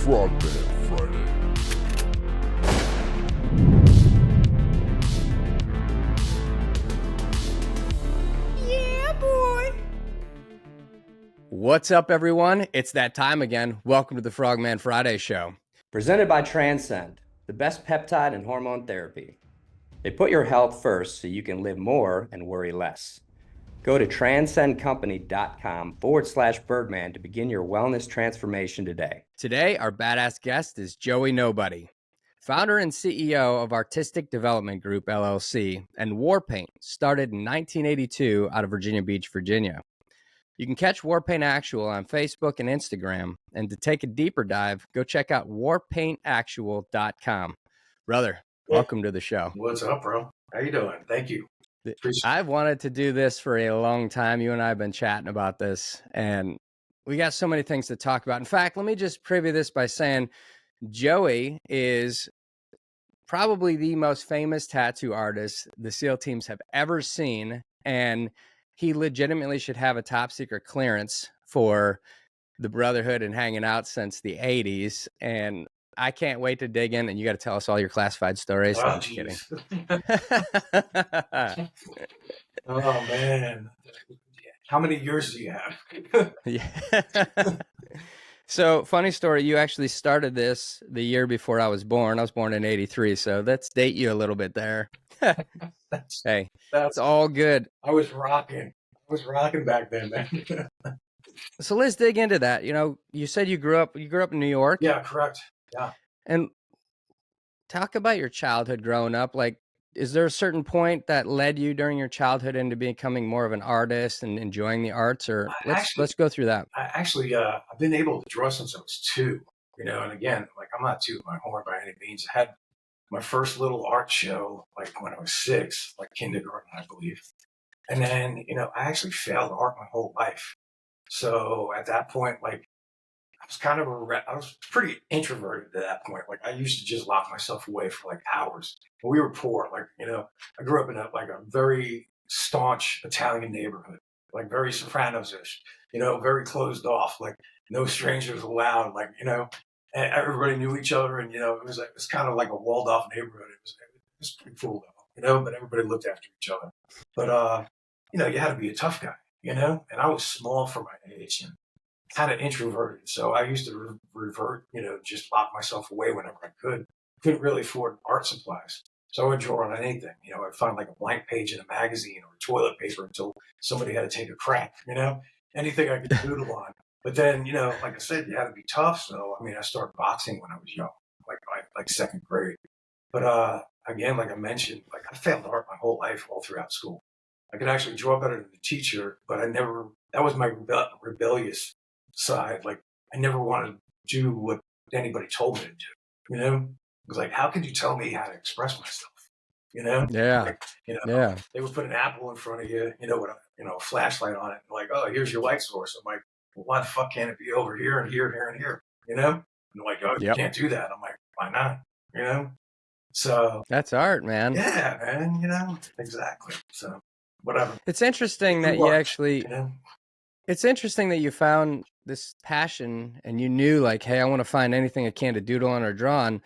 Frogman Friday. Yeah, boy. What's up, everyone? It's that time again. Welcome to the Frogman Friday Show. Presented by Transcend, the best peptide and hormone therapy. They put your health first so you can live more and worry less. Go to transcendcompany.com/Birdman to begin your wellness transformation today. Today, our badass guest is Joey Nobody, founder and CEO of Artistic Development Group, LLC, and Warpaint, started in 1982 out of Virginia Beach, Virginia. You can catch Warpaint Actual on Facebook and Instagram, and to take a deeper dive, go check out warpaintactual.com. Brother, welcome to the show. What's up, bro? How you doing? Thank you. I've wanted to do this for a long time. You and I have been chatting about this, and we got so many things to talk about. In fact, let me just preview this by saying Joey is probably the most famous tattoo artist the SEAL teams have ever seen, and he legitimately should have a top secret clearance for the Brotherhood and hanging out since the 80s. And I can't wait to dig in, and you got to tell us all your classified stories. Oh, I'm just kidding. Oh, man. How many years do you have? Yeah. So, funny story, you actually started this the year before I was born. I was born in 83, so let's date you a little bit there. Hey, that's all good. I was rocking back then, man. So let's dig into that. You know, you said you grew up in New York. Yeah, correct. Yeah. And talk about your childhood growing up. Like, is there a certain point that led you during your childhood into becoming more of an artist and enjoying the arts? Or let's go through that. I've been able to draw since I was 2, and again, like, I'm not tooting my horn by any means. I had my first little art show, like, when I was 6, like kindergarten, I believe. And then, I actually failed art my whole life. So at that point, like, I was pretty introverted at that point. Like, I used to just lock myself away for like hours. And we were poor. Like, I grew up in a very staunch Italian neighborhood, like very Sopranos-ish, very closed off, like no strangers allowed, like, and everybody knew each other. And, it was kind of like a walled off neighborhood. It was pretty cool though, but everybody looked after each other. But, you had to be a tough guy, and I was small for my age and kind of introverted. So I used to revert, just lock myself away whenever I could. Couldn't really afford art supplies. So I would draw on anything. I'd find like a blank page in a magazine or toilet paper until somebody had to take a crap, anything I could doodle on. But then, like I said, you had to be tough. So, I started boxing when I was young, like 2nd grade. But again, like I mentioned, like I failed art my whole life all throughout school. I could actually draw better than the teacher, but that was my rebellious side. Like, I never wanted to do what anybody told me to do, It was like, how could you tell me how to express myself, Yeah. Like, Yeah. They would put an apple in front of you, with a flashlight on it, like, oh, here's your light source. I'm like, well, why the fuck can't it be over here and here, here, and here, And they're like, oh, you can't do that. I'm like, why not, So that's art, man. Yeah, man, exactly. So whatever. It's interesting that you actually, it's interesting that you found this passion and you knew, like, hey, I want to find anything I can to doodle on or draw on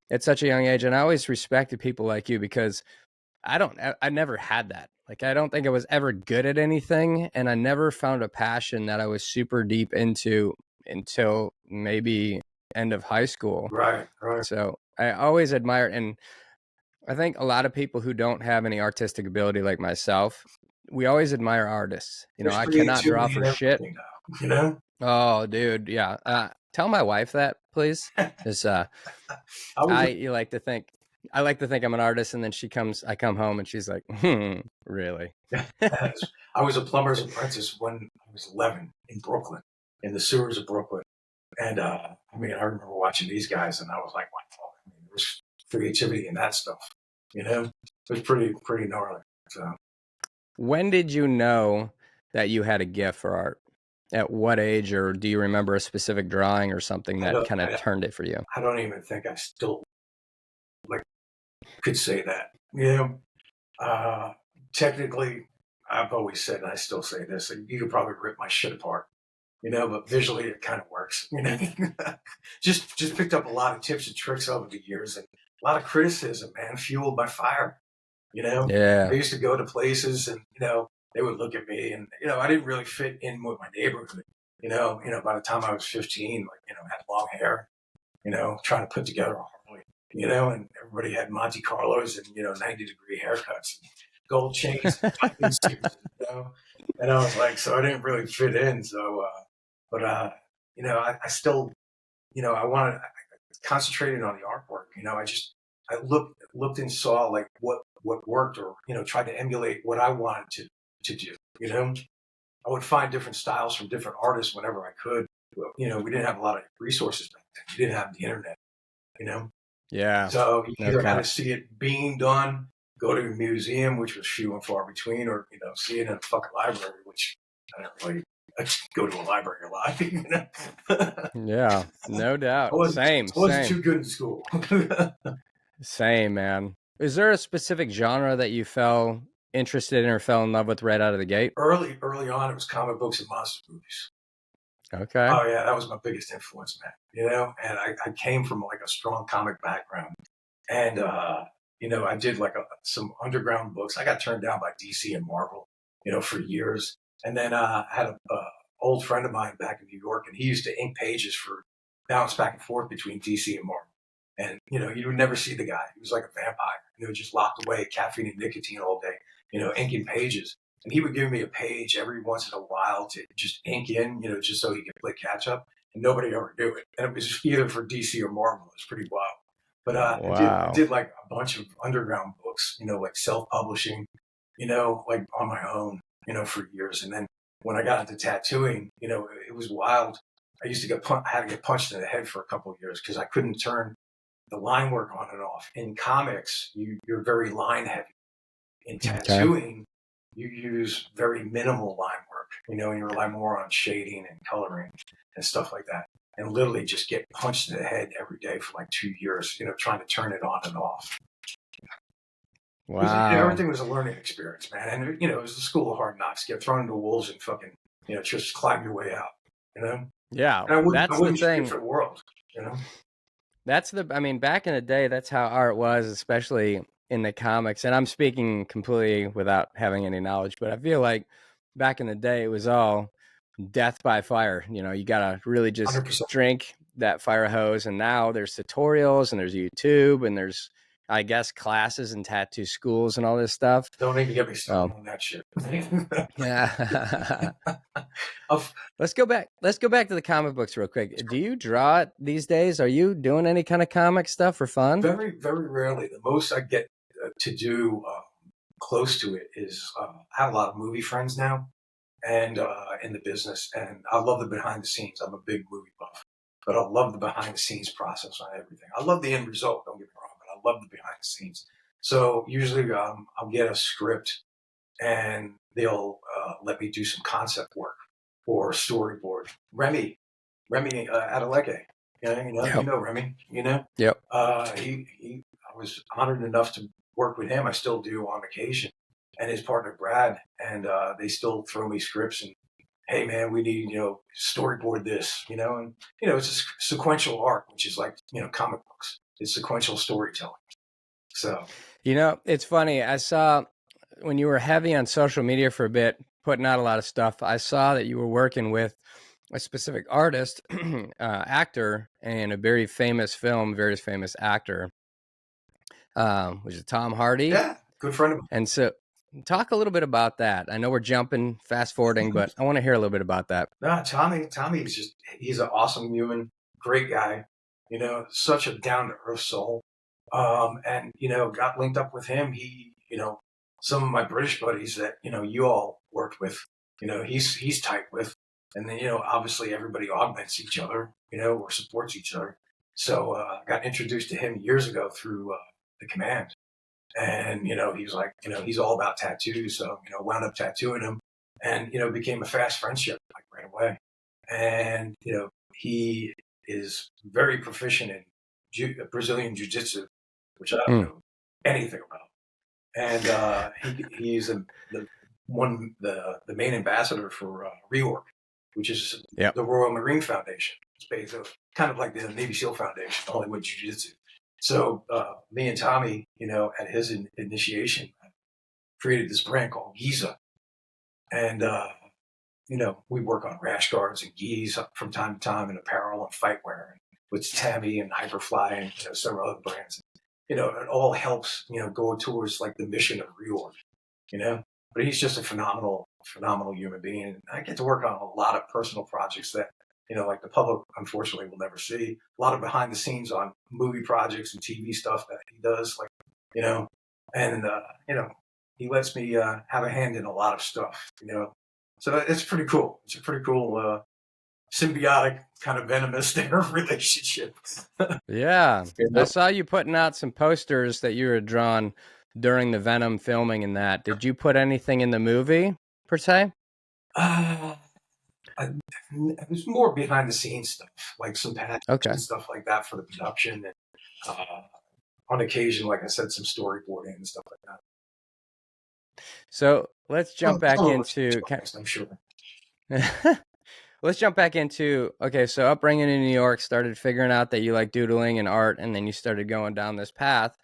at such a young age. And I always respected people like you because I never had that. Like, I don't think I was ever good at anything, and I never found a passion that I was super deep into until maybe end of high school. Right. So I always admired, and I think a lot of people who don't have any artistic ability like myself, we always admire artists. I cannot draw for shit. Oh, dude, yeah. Tell my wife that, please. Because I like to think I'm an artist, and then I come home and she's like, really? I was a plumber's apprentice when I was 11 in Brooklyn, in the sewers of Brooklyn. And I remember watching these guys, and I was like, wow, there was creativity in that stuff. It was pretty gnarly. So, when did you know that you had a gift for art? At what age, or do you remember a specific drawing or something that kind of turned it for you? I don't even think I still could say that. Technically, I've always said, and I still say this, you could probably rip my shit apart. but visually it kind of works, just picked up a lot of tips and tricks over the years, and a lot of criticism, man, fueled by fire. I Yeah. used to go to places, and they would look at me, and I didn't really fit in with my neighborhood. By the time I was 15, had long hair, trying to put together a Harley, and everybody had Monte Carlos and 90-degree haircuts, and gold chains, and suits, and I was like, so I didn't really fit in. So, but I still, I concentrated on the artwork. I looked and saw like what worked, or tried to emulate what I wanted to do. I would find different styles from different artists whenever I could. We didn't have a lot of resources back then. We didn't have the internet. Yeah. So you No either had cap. to see it being done, go to a museum, which was few and far between, or see it in a fucking library, which I don't really go to a library a lot. Yeah, no I doubt. wasn't Same. too good in school. Same, man. Is there a specific genre that you fell interested in or fell in love with right out of the gate? Early on, it was comic books and monster movies. Okay. Oh yeah, that was my biggest influence, man. And I came from like a strong comic background, and I did like some underground books. I got turned down by DC and Marvel, for years. And then I had a old friend of mine back in New York, and he used to ink pages for bounce back and forth between DC and Marvel. And you would never see the guy. He was like a vampire, just locked away, caffeine and nicotine all day, inking pages. And he would give me a page every once in a while to just ink in, just so he could play catch up. And nobody ever do it. And it was either for DC or Marvel. It was pretty wild. But I Wow. did like a bunch of underground books, like self-publishing, like on my own, for years. And then when I got into tattooing, it was wild. I used to I had to get punched in the head for a couple of years because I couldn't turn the line work on and off. In comics, you're very line heavy. In tattooing, you use very minimal line work, and you rely more on shading and coloring and stuff like that. And literally just get punched in the head every day for like 2 years, trying to turn it on and off. Wow. Everything was a learning experience, man. And, it was the school of hard knocks. Get thrown into wolves and fucking, just climb your way out, Yeah, And I wouldn't the change thing. it for the world, Back in the day, that's how art was, especially in the comics. And I'm speaking completely without having any knowledge, but I feel like back in the day, it was all death by fire. You got to really just 100%. drink that fire hose. And now there's tutorials and there's YouTube and there's, I guess, classes and tattoo schools and all this stuff. Don't even get me started on that shit. Yeah. Let's go back to the comic books real quick. Do you draw it these days? Are you doing any kind of comic stuff for fun? Very, very rarely. The most I get to do close to it is I have a lot of movie friends now, and in the business, and I love the behind the scenes. I'm a big movie buff, but I love the behind the scenes process on everything. I love the end result, don't get me wrong, but I love the behind the scenes. So usually I'll get a script, and they'll let me do some concept work or storyboard. Remy Adeleke, Yep. you know Remy, Yep. I was honored enough to work with him. I still do on occasion, and his partner Brad, and they still throw me scripts and, hey man, we need storyboard this, and it's a sequential art, which is like comic books. It's sequential storytelling. So it's funny. I saw when you were heavy on social media for a bit, putting out a lot of stuff. I saw that you were working with a specific artist, actor, and a very famous actor, which is Tom Hardy. Yeah, good friend of mine. And so, talk a little bit about that. I know we're fast forwarding, but I want to hear a little bit about that. No, Tommy is he's an awesome human, great guy, such a down to earth soul. And got linked up with him. He, some of my British buddies that you all worked with, he's tight with, and then obviously everybody augments each other, or supports each other. So I got introduced to him years ago through the command, and he's like, he's all about tattoos. So wound up tattooing him, and became a fast friendship like right away. And he is very proficient in Brazilian jiu-jitsu, which I don't know anything about. And he's the main ambassador for Reorg. which is Yep. the Royal Marine Foundation. It's basically kind of like the Navy SEAL Foundation, only with jiu-jitsu. So me and Tommy, at his initiation, created this brand called Giza. And, we work on rash guards and gis from time to time in apparel and fight wear with Tammy and Hyperfly and several other brands. It all helps, go towards like the mission of reorg, but he's just a phenomenal human being. And I get to work on a lot of personal projects that, like the public, unfortunately, will never see. A lot of behind the scenes on movie projects and TV stuff that he does, and he lets me have a hand in a lot of stuff, So it's pretty cool. It's a pretty cool symbiotic kind of venomous relationship. Yeah. I saw you putting out some posters that you were drawn during the Venom filming and that. Did you put anything in the movie per se? It was more behind the scenes stuff, like some patches and stuff like that for the production. And on occasion, like I said, some storyboarding and stuff like that. So let's jump back into... I'm sure. Let's jump back into, okay, so upbringing in New York, started figuring out that you like doodling and art, and then you started going down this path.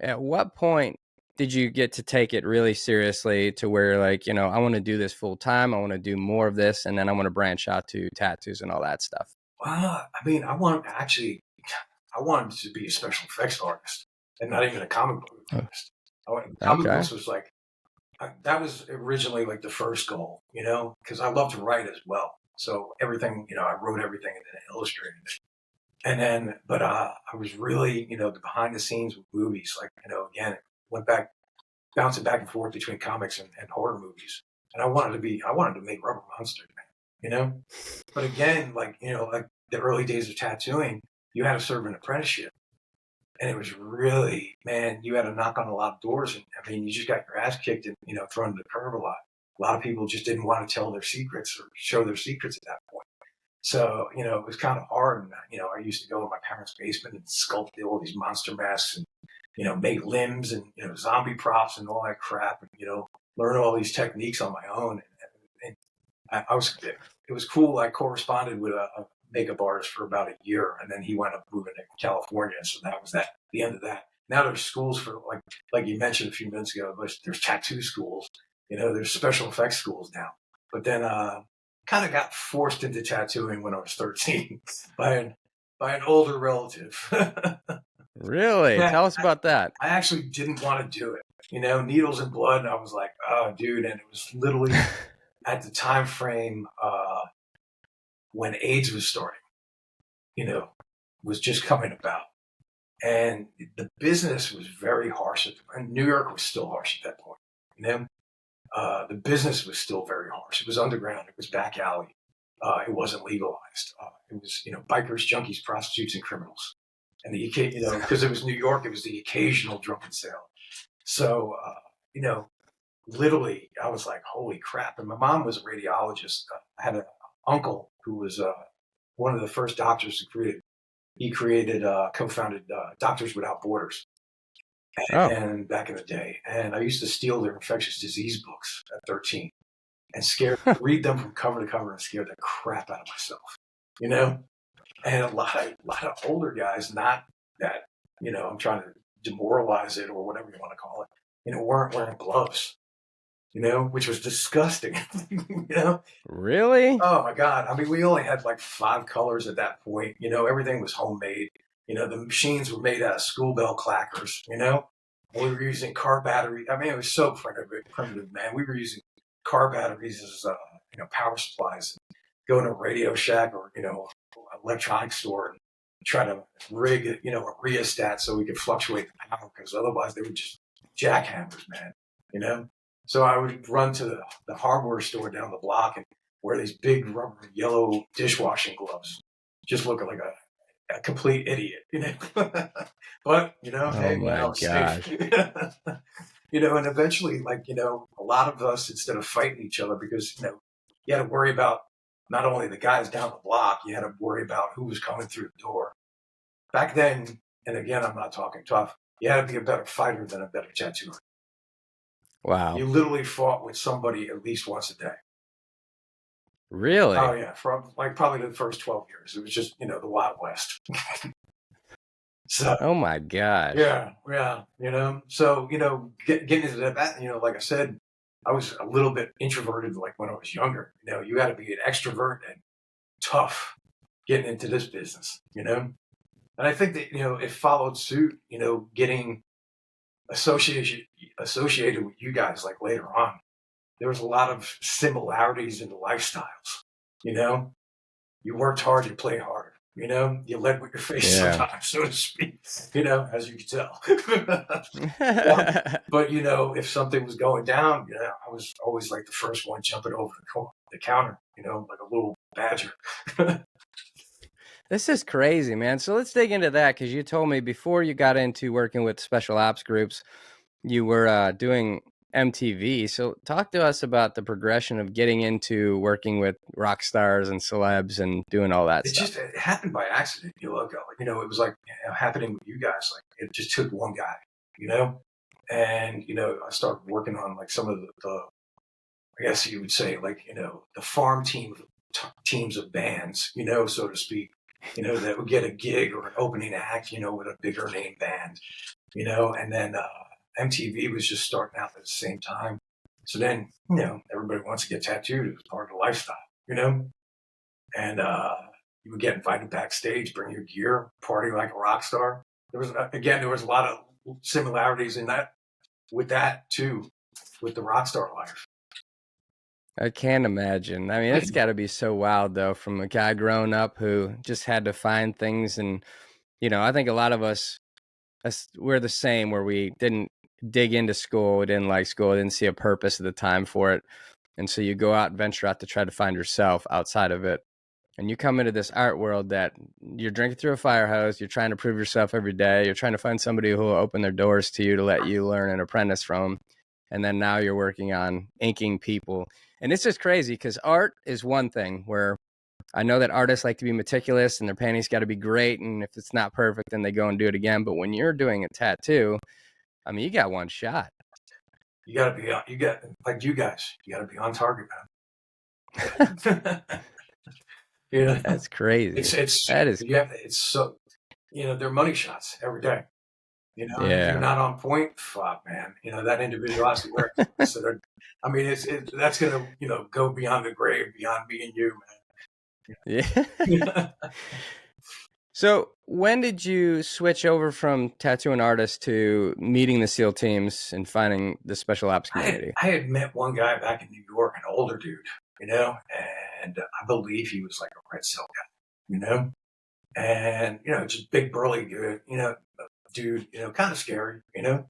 At what point did you get to take it really seriously to where like, I want to do this full time, I want to do more of this, and then I want to branch out to tattoos and all that stuff? I mean, I wanted to be a special effects artist and not even a comic book artist. Comic books was like, that was originally like the first goal, because I love to write as well. So everything, I wrote everything and then illustrated it. And then, but I was really, the behind the scenes with movies, like, again, bouncing back and forth between comics and horror movies. And I wanted to make Rubber Monster, man, But again, like the early days of tattooing, you had to serve an apprenticeship. And it was really, man, you had to knock on a lot of doors. And I mean, you just got your ass kicked and, thrown to the curb a lot. A lot of people just didn't want to tell their secrets or show their secrets at that point. So, it was kind of hard. And, I used to go in my parents' basement and sculpt all these monster masks and, make limbs and, zombie props and all that crap and, learn all these techniques on my own. And it was cool. I corresponded with a makeup artist for about a year, and then he wound up moving to California. So that was the end of that. Now there's schools for like you mentioned a few minutes ago, there's tattoo schools, there's special effects schools now. But then kind of got forced into tattooing when I was 13 by an older relative. Really? Yeah, tell us about that. I actually didn't want to do it. Needles and blood, and I was like, oh, dude. And it was literally at the time frame when AIDS was starting, was just coming about. And the business was very harsh. And New York was still harsh at that point. The business was still very harsh. It was underground. It was back alley. It wasn't legalized. It was, bikers, junkies, prostitutes, and criminals. And because it was New York, it was the occasional drunken sailor. So, literally, I was like, holy crap. And my mom was a radiologist. I had an uncle who was one of the first doctors he co-founded Doctors Without Borders. And back in the day. And I used to steal their infectious disease books at 13 and read them from cover to cover and scare the crap out of myself, And a lot of older guys, not that, I'm trying to demoralize it or whatever you want to call it, weren't wearing gloves, which was disgusting, Really? Oh my God. I mean, we only had like 5 colors at that point, everything was homemade. The machines were made out of school bell clackers, we were using car battery. I mean, it was so primitive, man. We were using car batteries as, power supplies. Go to a Radio Shack or, electronics store and try to rig, a rheostat so we could fluctuate the power because otherwise they were just jackhammers, man, So I would run to the hardware store down the block and wear these big rubber yellow dishwashing gloves, just looking like a complete idiot, but, hey, my gosh. And eventually, a lot of us, instead of fighting each other, because, you had to worry about not only the guys down the block, you had to worry about who was coming through the door. Back then, and again, I'm not talking tough, you had to be a better fighter than a better tattooer. Wow. You literally fought with somebody at least once a day. Really? Oh yeah, for like probably the first 12 years. It was just, you know, the Wild West. So, oh my gosh. yeah, you know. So, you know, getting into that, you know, like I said, I was a little bit introverted like when I was younger. You know, you got to be an extrovert and tough getting into this business, you know. And I think that, you know, it followed suit, you know, getting associated with you guys like later on. There was a lot of similarities in the lifestyles, you know. You worked hard, you played hard. You know, you led with your face sometimes, so to speak. You know, as you can tell. But you know, if something was going down, you know, I was always like the first one jumping over the counter. You know, like a little badger. This is crazy, man. So let's dig into that, because you told me before you got into working with special ops groups, you were doing MTV. So talk to us about the progression of getting into working with rock stars and celebs and doing all that stuff. It happened by accident. You know, it was like, you know, happening with you guys. Like it just took one guy, you know, and you know, I started working on like some of the I guess you would say, like, you know, the farm teams of bands, you know, so to speak, you know, that would get a gig or an opening act, you know, with a bigger name band, you know, and then MTV was just starting out at the same time. So then, you know, everybody wants to get tattooed. It was part of the lifestyle, you know, and you would get invited backstage, bring your gear, party like a rock star. There was, again, there was a lot of similarities in that, with that too, with the rock star life. I can't imagine. I mean, it's got to be so wild, though, from a guy growing up who just had to find things. And, you know, I think a lot of us, we're the same, where we didn't dig into school. We didn't like school. Didn't see a purpose at the time for it. And so you go out and venture out to try to find yourself outside of it. And you come into this art world that you're drinking through a fire hose. You're trying to prove yourself every day. You're trying to find somebody who will open their doors to you to let you learn and apprentice from. And then now you're working on inking people. And it's just crazy, because art is one thing where I know that artists like to be meticulous and their painting's got to be great. And if it's not perfect, then they go and do it again. But when you're doing a tattoo, I mean, you got one shot. You got to be, like you guys, you got to be on target, man. You know, that's crazy. It's so, you know, they're money shots every day. You know, if you're not on point, fuck, man. You know, that individuality work. So I mean, that's gonna, you know, go beyond the grave, beyond me and you, man. Yeah. So when did you switch over from tattooing artist to meeting the SEAL teams and finding the special ops community? I had met one guy back in New York, an older dude, you know, and I believe he was like a red cell guy, you know, and you know, just big burly dude, you know, you know, kind of scary, you know,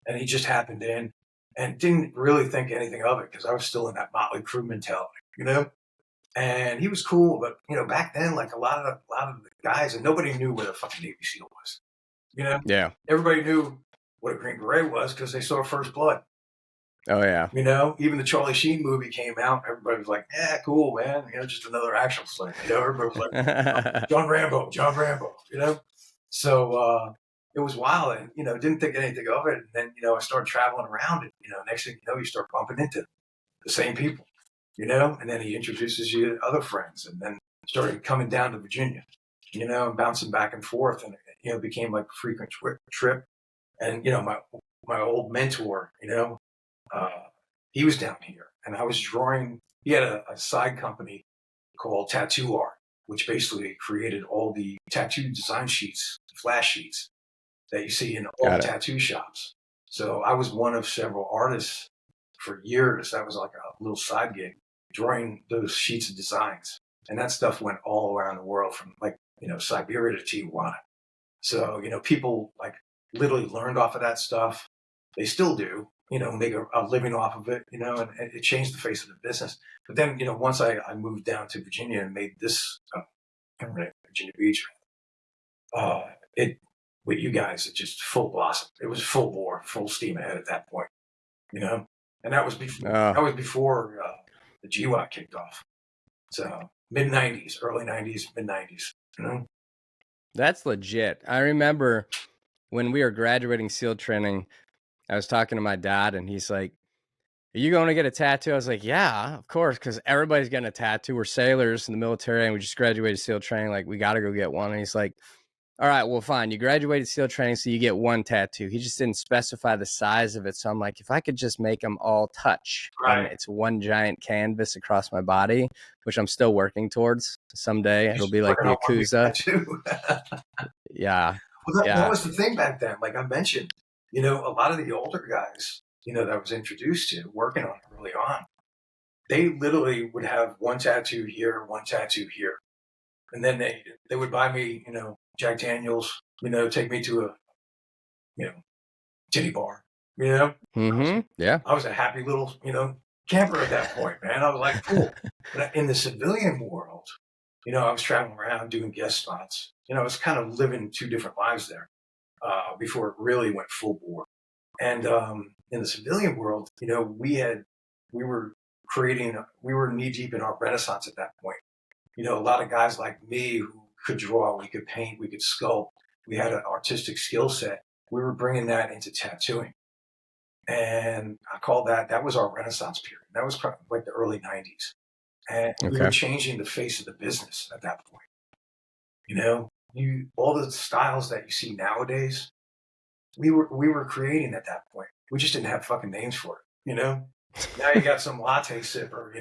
and he just happened in and didn't really think anything of it because I was still in that Motley Crue mentality, you know. And he was cool, but you know, back then, like a lot of the guys, and nobody knew what a fucking Navy SEAL was. You know, yeah, everybody knew what a Green Beret was because they saw First Blood. Oh yeah, you know, even the Charlie Sheen movie came out. Everybody was like, "Yeah, cool, man. You know, just another action flick." You know, everybody was like, John Rambo," you know. So it was wild, and you know, didn't think anything of it. And then you know, I started traveling around, and you know, next thing you know, you start bumping into the same people. You know, and then he introduces you to other friends, and then started coming down to Virginia, you know, and bouncing back and forth, and you know, became like a frequent trip. And you know, my old mentor, you know, he was down here, and I was drawing. He had a side company called Tattoo Art, which basically created all the tattoo design sheets, flash sheets that you see in all the tattoo shops. So I was one of several artists for years. That was like a little side gig, drawing those sheets of designs. And that stuff went all around the world, from like, you know, Siberia to Tijuana. So, you know, people like literally learned off of that stuff. They still do, you know, make a living off of it, you know, and it changed the face of the business. But then, you know, once I moved down to Virginia and made this, Virginia Beach, it, with you guys, it just full blossom. It was full bore, full steam ahead at that point, you know, and that was before the GWAT kicked off. So mid 90s, early 90s, mid 90s, you know. That's legit. I remember when we were graduating SEAL training, I was talking to my dad, and he's like, are you going to get a tattoo? I was like, yeah, of course, because everybody's getting a tattoo. We're sailors in the military, and we just graduated SEAL training. Like, we got to go get one. And he's like, all right, well, fine. You graduated SEAL training, so you get one tattoo. He just didn't specify the size of it. So I'm like, if I could just make them all touch, and it's one giant canvas across my body, which I'm still working towards. Someday it'll be like the Yakuza. Yeah. Well, that was the thing back then. Like I mentioned, a lot of the older guys, that I was introduced to working on it early on, they literally would have one tattoo here, one tattoo here. And then they would buy me, Jack Daniels, take me to a, titty bar, Mm-hmm. Yeah. I was a happy little, camper at that point, man. I was like, cool. But in the civilian world, I was traveling around doing guest spots. I was kind of living two different lives there before it really went full bore. And in the civilian world, we were knee deep in our renaissance at that point. A lot of guys like me who could draw, we could paint, we could sculpt. We had an artistic skill set. We were bringing that into tattooing. And I call that was our renaissance period. That was probably like the early 90s. And we were changing the face of the business at that point. All the styles that you see nowadays, we were creating at that point. We just didn't have fucking names for it, Now you got some latte sipper,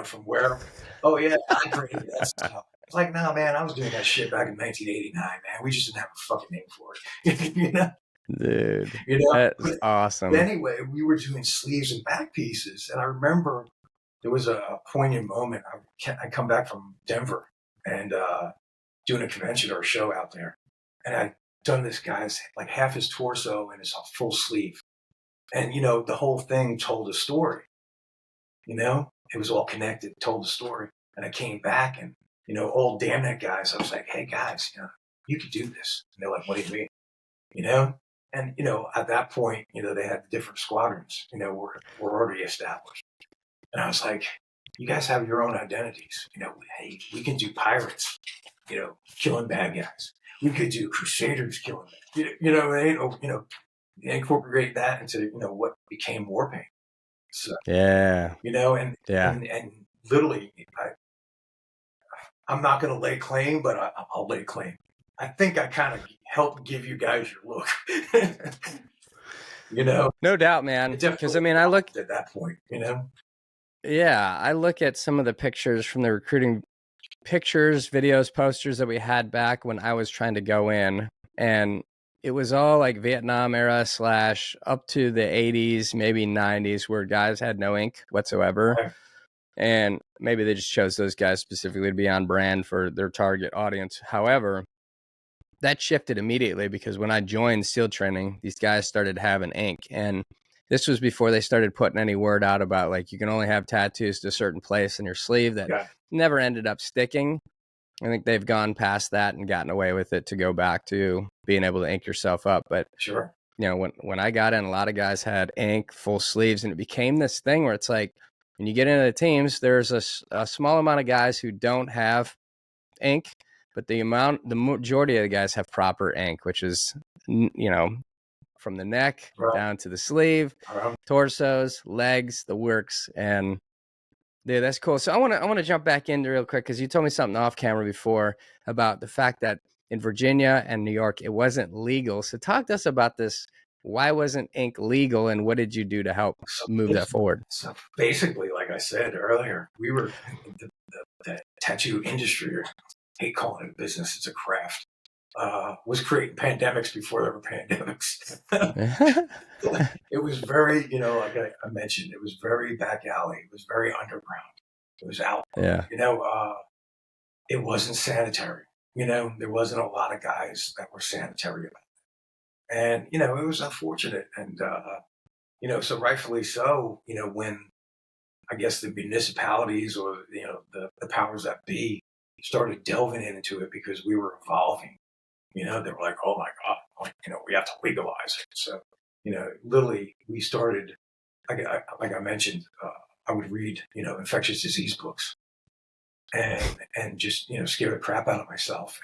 from where, oh yeah, I created that style. It's like, no, man, I was doing that shit back in 1989, man. We just didn't have a fucking name for it, Dude, that's awesome. But anyway, we were doing sleeves and back pieces, and I remember there was a poignant moment. I come back from Denver and doing a convention or a show out there, and I'd done this guy's like half his torso and his full sleeve, and the whole thing told a story. It was all connected, told a story, and I came back and old damn that guys. I was like, hey guys, you could do this. And they're like, what do you mean? And at that point, they had different squadrons. Were already established. And I was like, you guys have your own identities. Hey, we can do pirates, killing bad guys. We could do crusaders killing bad. Incorporate that into what became Warpaint. So yeah, and literally, I'm not going to lay claim, but I'll lay claim. I think I kind of helped give you guys your look. No doubt, man. Because I look at that point, Yeah, I look at some of the pictures from the recruiting pictures, videos, posters that we had back when I was trying to go in, and it was all like Vietnam era / up to the 80s, maybe 90s, where guys had no ink whatsoever. Right. And maybe they just chose those guys specifically to be on brand for their target audience. However, that shifted immediately because when I joined SEAL training, these guys started having ink. And this was before they started putting any word out about like you can only have tattoos to a certain place in your sleeve that never ended up sticking. I think they've gone past that and gotten away with it to go back to being able to ink yourself up. But sure, when I got in, a lot of guys had ink, full sleeves, and it became this thing where it's like when you get into the teams, there's a small amount of guys who don't have ink, but the majority of the guys have proper ink, which is, from the neck down to the sleeve, torsos, legs, the works. And dude, that's cool. So I want to jump back in real quick because you told me something off camera before about the fact that in Virginia and New York, it wasn't legal. So talk to us about this. Why wasn't ink legal, and what did you do to help move that forward? So basically, like I said earlier, we were the tattoo industry, or I hate calling it a business, it's a craft, was creating pandemics before there were pandemics. It was very, like I mentioned, it was very back alley. It was very underground. It was out. Yeah. It wasn't sanitary. There wasn't a lot of guys that were sanitary about it. And, it was unfortunate. And, so rightfully so, when I guess the municipalities or, the powers that be started delving into it because we were evolving, they were like, oh my God, we have to legalize it. So, literally we started, like I mentioned, I would read, infectious disease books and just, scare the crap out of myself.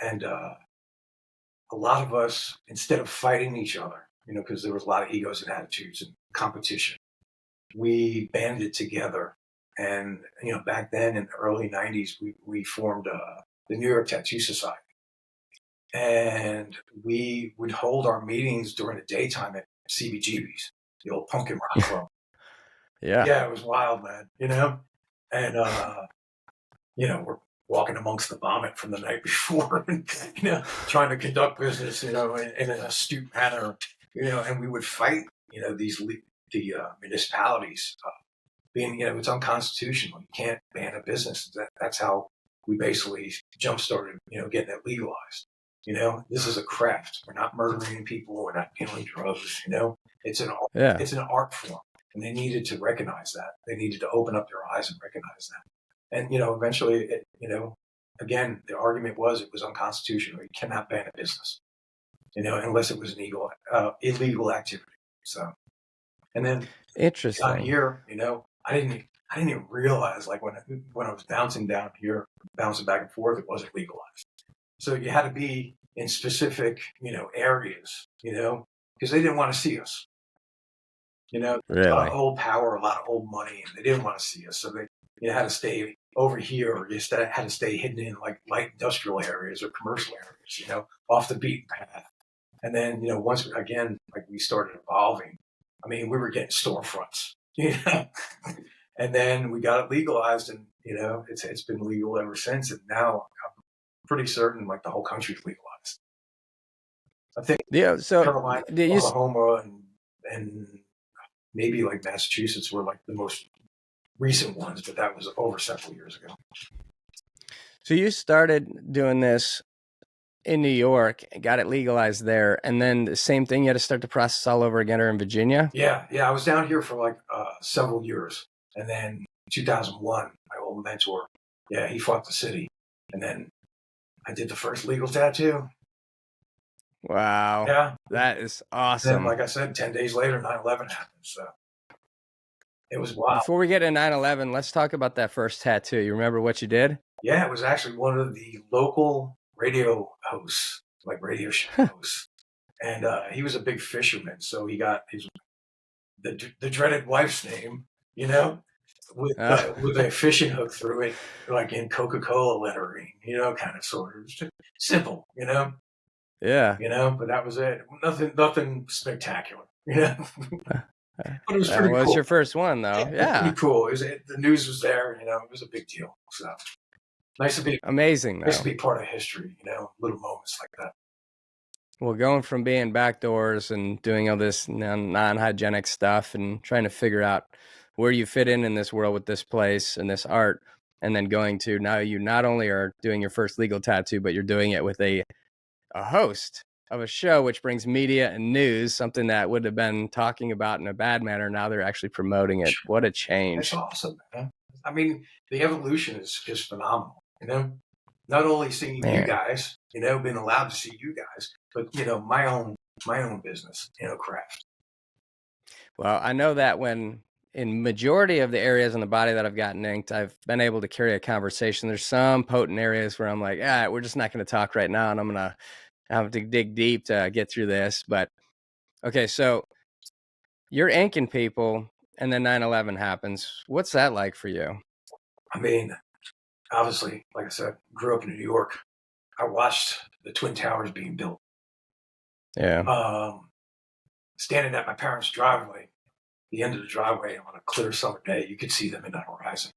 And a lot of us, instead of fighting each other, because there was a lot of egos and attitudes and competition, we banded together. And, back then in the early 90s, we formed the New York Tattoo Society. And we would hold our meetings during the daytime at CBGB's, the old punk and rock club. Yeah, it was wild, man, And, we're walking amongst the vomit from the night before, and, trying to conduct business, in an astute manner, and we would fight, the municipalities, being, it's unconstitutional. You can't ban a business. That's how we basically jump-started, getting it legalized. This is a craft. We're not murdering people. We're not dealing drugs. It's an art form, and they needed to recognize that. They needed to open up their eyes and recognize that. And eventually, again, the argument was it was unconstitutional. You cannot ban a business, unless it was an illegal activity. So, and then interesting. Down here, I didn't even realize, like, when I was bouncing down here, bouncing back and forth, it wasn't legalized. So you had to be in specific, areas, because they didn't want to see us. Really? A lot of old power, a lot of old money, and they didn't want to see us. So they had to stay over here, or just had to stay hidden in like light industrial areas or commercial areas, off the beaten path. And then, once again, like, we started evolving, we were getting storefronts, and then we got it legalized, and, it's been legal ever since. And now I'm pretty certain, like, the whole country's legalized. I think Carolina, Oklahoma, and maybe like Massachusetts were like the most recent ones, but that was over several years ago. So you started doing this in New York, got it legalized there, and then the same thing, you had to start the process all over again in Virginia? Yeah. I was down here for like several years. And then 2001, my old mentor, he fought the city. And then I did the first legal tattoo. Wow. Yeah. That is awesome. Then, like I said, 10 days later, 9/11 happened. So it was wild. Before we get to 9/11, let's talk about that first tattoo. You remember what you did? Yeah, it was actually one of the local radio hosts, like radio show hosts. And he was a big fisherman. So he got the dreaded wife's name, with a fishing hook through it, like in Coca-Cola lettering, kind of sort of just simple, Yeah. But that was it. Nothing spectacular, But it was pretty cool. It was your first one, though. Yeah. Pretty cool. The news was there, it was a big deal. So nice to be amazing. Nice to be part of history, little moments like that. Well, going from being backdoors and doing all this non-hygienic stuff and trying to figure out where you fit in this world with this place and this art, and then going to now you not only are doing your first legal tattoo, but you're doing it with a host of a show which brings media and news, something that would have been talking about in a bad manner. Now they're actually promoting it. What a change. That's awesome, man. The evolution is phenomenal, Not only seeing you guys, being allowed to see you guys, but, my own business, craft. Well, I know that when in majority of the areas in the body that I've gotten inked, I've been able to carry a conversation. There's some potent areas where I'm like, we're just not going to talk right now, and I'm going to have to dig deep to get through this. But okay, so you're inking people, and then 9/11 happens. What's that like for you? Obviously, like I said, grew up in New York. I watched the Twin Towers being built. Yeah. Standing at my parents' driveway, the end of the driveway on a clear summer day, you could see them in the horizon.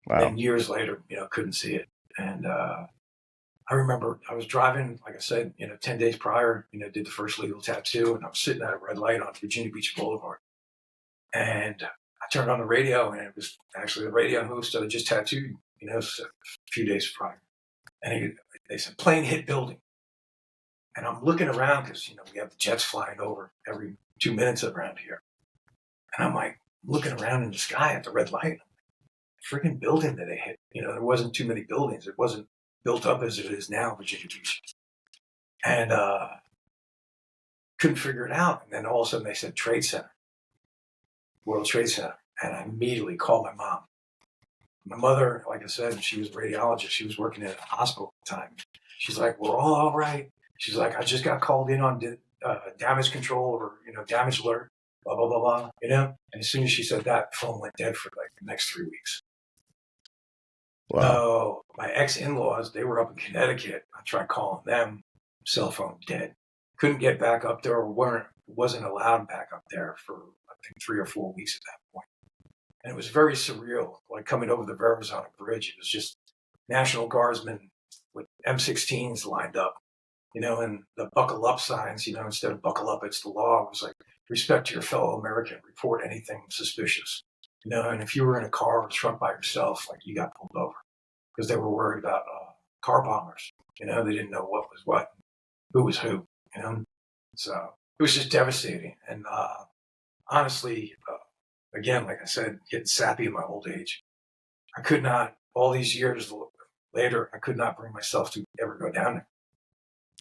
Wow. And years later, couldn't see it. And I remember I was driving, like I said, 10 days prior, did the first legal tattoo, and I was sitting at a red light on Virginia Beach Boulevard. And I turned on the radio, and it was actually the radio host that I just tattooed, a few days prior. And they said, plane hit building. And I'm looking around because, we have the jets flying over every 2 minutes around here. And I'm like looking around in the sky at the red light. Freaking building that they hit. There wasn't too many buildings. It wasn't built up as it is now, Virginia Beach. And couldn't figure it out. And then all of a sudden they said Trade Center, World Trade Center. And I immediately called my mom. My mother, like I said, she was a radiologist. She was working at a hospital at the time. She's like, we're all right. She's like, I just got called in on damage control or, damage alert. blah, blah, blah, blah, you know? And as soon as she said that, the phone went dead for like the next 3 weeks. Wow. So my ex-in-laws, they were up in Connecticut. I tried calling them, cell phone dead. Couldn't get back up there, or wasn't allowed back up there for, I think, 3 or 4 weeks at that point. And it was very surreal, like coming over the Verrazano Bridge. It was just National Guardsmen with M16s lined up, you know, and the buckle up signs, you know, instead of buckle up, it's the law. It was like, respect your fellow American, report anything suspicious, you know, and if you were in a car or truck by yourself, like, you got pulled over because they were worried about car bombers. You know, they didn't know what was what, who was who, you know. So it was just devastating. And honestly, again, like I said, getting sappy in my old age, I could not, all these years later, I could not bring myself to ever go down there.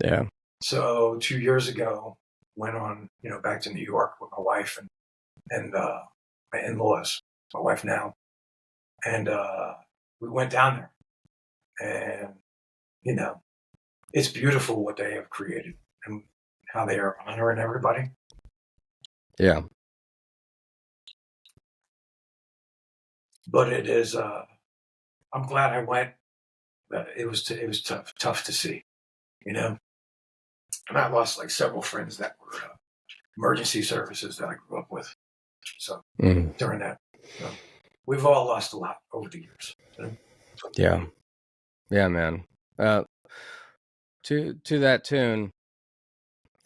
Yeah. So 2 years ago, went on, you know, back to New York with my wife and my in-laws, my wife now. And we went down there. And, you know, it's beautiful what they have created and how they are honoring everybody. Yeah. But it is, I'm glad I went. It was tough to see, you know. And I lost like several friends that were emergency services that I grew up with. So during that, we've all lost a lot over the years. You know? Yeah. Yeah, man. To that tune,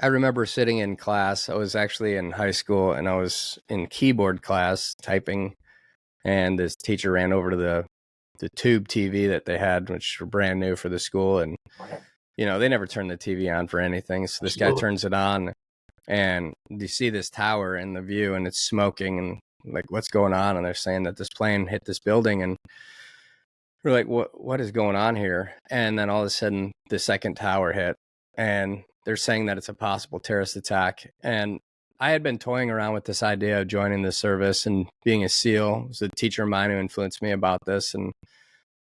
I remember sitting in class. I was actually in high school, and I was in keyboard class typing, and this teacher ran over to the tube TV that they had, which were brand new for the school, and you know, they never turned the TV on for anything. So this guy turns it on, and you see this tower in the view, and it's smoking, and like, what's going on? And they're saying that this plane hit this building, and we're like, what is going on here? And then all of a sudden, the second tower hit, and they're saying that it's a possible terrorist attack. And I had been toying around with this idea of joining the service and being a SEAL. It was a teacher of mine who influenced me about this. And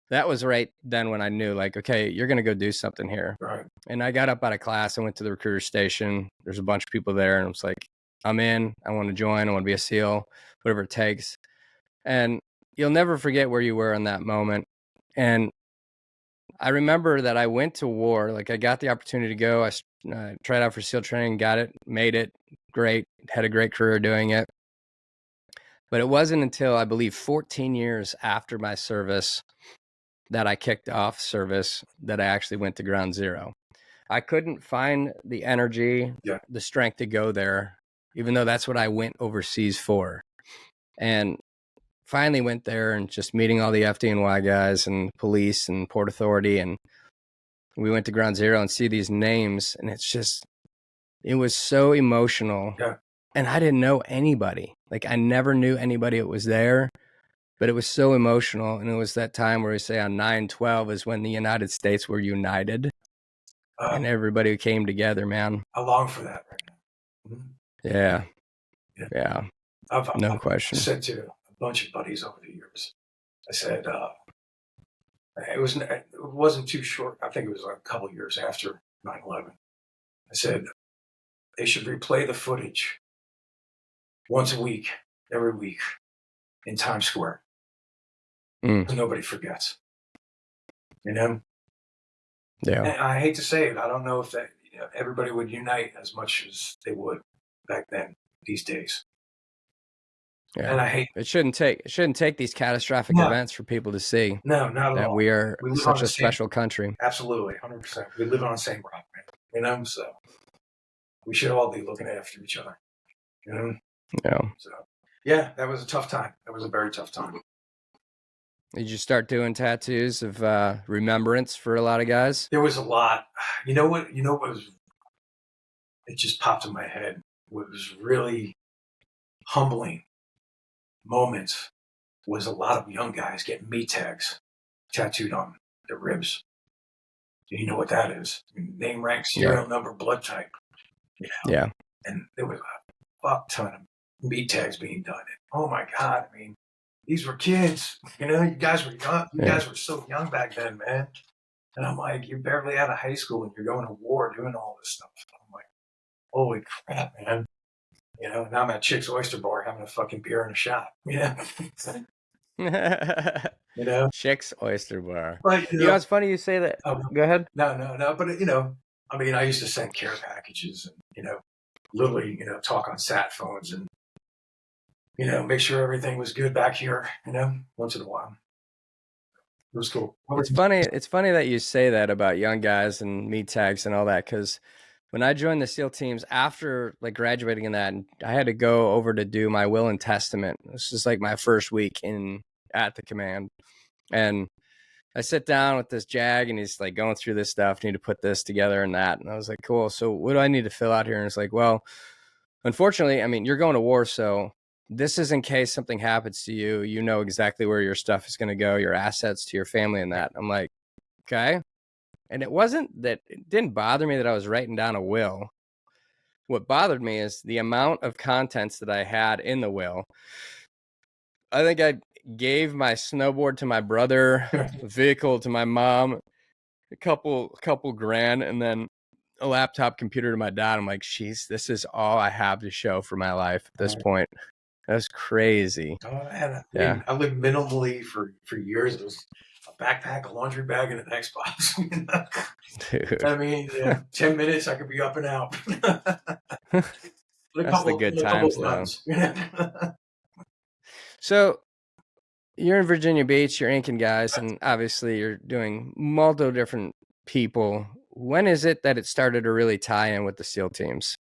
that was right then when I knew, like, okay, you're going to go do something here. Right. And I got up out of class and went to the recruiter station. There's a bunch of people there. And I was like, I'm in. I want to join. I want to be a SEAL, whatever it takes. And you'll never forget where you were in that moment. And I remember that I went to war. Like, I got the opportunity to go. I tried out for SEAL training, got it, made it great, had a great career doing it. But it wasn't until, I believe, 14 years after my service that I kicked off service that I actually went to ground zero. I couldn't find the energy, the strength to go there, even though that's what I went overseas for. And finally went there and just meeting all the FDNY guys and police and Port Authority. And we went to ground zero and see these names. And it's just, it was so emotional. Yeah. And I didn't know anybody. Like, I never knew anybody that was there, but it was so emotional. And it was that time where we say on 9/12 is when the United States were united and everybody came together, man. I long for that right now. Mm-hmm. Yeah. No question. I said to a bunch of buddies over the years, I said, it wasn't too short. I think it was like a couple of years after 9/11. I said, they should replay the footage once a week, every week in Times Square. Nobody forgets. You know? Yeah. And I hate to say it. I don't know if that, you know, everybody would unite as much as they would back then, these days. Yeah. And I hate it. Shouldn't take these catastrophic events for people to see. No, not at that all. We are such a special country. Absolutely, 100%. We live on the same rock, man. You know, so we should all be looking after each other. You know? Yeah. So yeah, that was a tough time. That was a very tough time. Did you start doing tattoos of remembrance for a lot of guys? There was a lot. You know what was, it just popped in my head. What was really humbling moments was a lot of young guys getting meat tags tattooed on their ribs. You know what that is? Name, rank, serial number, blood type. You know? Yeah. And there was a fuck ton of meat tags being done. And, oh my God, I mean, these were kids. You know, you guys were young. You guys were so young back then, man. And I'm like, you're barely out of high school and you're going to war doing all this stuff. I'm like, holy crap, man. You know, now I'm at Chick's Oyster Bar having a fucking beer and a shot. You know, Chick's Oyster Bar. But, you know, it's funny you say that. Go ahead. No. But, you know, I mean, I used to send care packages and, you know, literally, you know, talk on sat phones and, you know, make sure everything was good back here, you know, once in a while. It was cool. It's funny. It's funny that you say that about young guys and meat tags and all that, because when I joined the SEAL teams after like graduating in that, I had to go over to do my will and testament. This is like my first week at the command, and I sit down with this JAG and he's like going through this stuff. Need to put this together and that, and I was like, cool. So what do I need to fill out here? And it's like, well, unfortunately, I mean, you're going to war, so this is in case something happens to you. You know exactly where your stuff is going to go, your assets to your family and that. I'm like, okay. And it didn't bother me that I was writing down a will. What bothered me is the amount of contents that I had in the will. I think I gave my snowboard to my brother, a vehicle to my mom, a couple grand, and then a laptop computer to my dad. I'm like, jeez, this is all I have to show for my life at this point. That's crazy. I lived minimally for years. It was a backpack, a laundry bag, and an Xbox. You know? Dude. I mean, 10 minutes, I could be up and out. That's the good times, though. So you're in Virginia Beach, you're inking guys, and obviously you're doing multiple different people. When is it that it started to really tie in with the SEAL teams?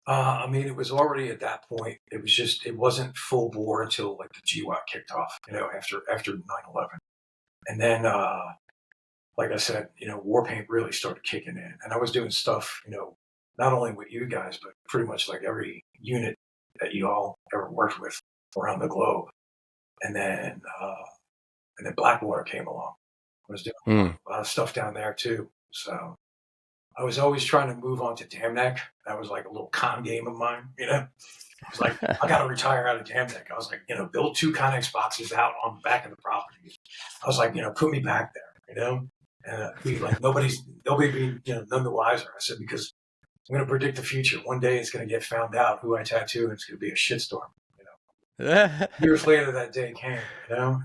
I mean, it was already at that point. It wasn't full bore until like the GWAT kicked off, you know, after 9/11. And then, like I said, you know, Warpaint really started kicking in. And I was doing stuff, you know, not only with you guys, but pretty much like every unit that you all ever worked with around the globe. And then Blackwater came along. I was doing a lot of stuff down there too. So I was always trying to move on to Dam Neck. That was like a little con game of mine, you know. I was like, I got to retire out of Dam Neck. I was like, you know, build 2 Connex boxes out on the back of the property. I was like, you know, put me back there, you know. And be like, nobody being, you know, none the wiser. I said, because I'm going to predict the future. One day it's going to get found out who I tattoo, and it's going to be a shitstorm, you know. Years later, that day came, you know.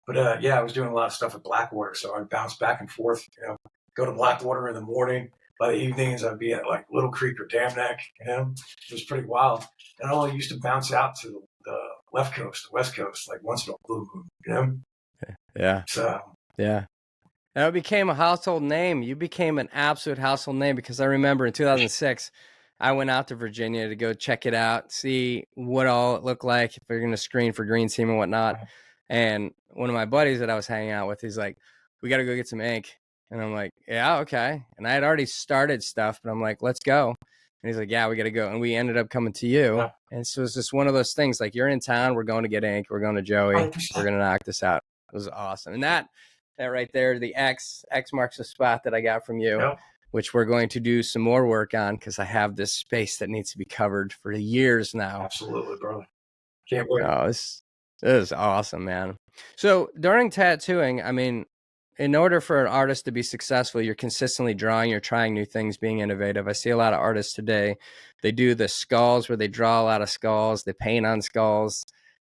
And yeah, I was doing a lot of stuff at Blackwater, so I'd bounce back and forth, you know. Go to Blackwater in the morning. By the evenings, I'd be at like Little Creek or Dam Neck. You know, it was pretty wild. And I only used to bounce out to the left coast, the west coast, like once in a blue moon. You know. Yeah. So. Yeah. And it became a household name. You became an absolute household name, because I remember in 2006, I went out to Virginia to go check it out, see what all it looked like, if they're going to screen for green team and whatnot. And one of my buddies that I was hanging out with, he's like, we got to go get some ink. And I'm like, yeah, okay. And I had already started stuff, but I'm like, let's go. And he's like, yeah, we got to go. And we ended up coming to you. Yeah. And so it's just one of those things, like, you're in town, we're going to get ink, we're going to Joey, 100%. We're going to knock this out. It was awesome. And that right there, the X marks the spot that I got from you, yep. Which we're going to do some more work on, because I have this space that needs to be covered for years now. Absolutely, brother. Can't wait. Oh, this is awesome, man. So during tattooing, I mean, in order for an artist to be successful, you're consistently drawing, you're trying new things, being innovative. I see a lot of artists today, they do the skulls where they draw a lot of skulls, they paint on skulls.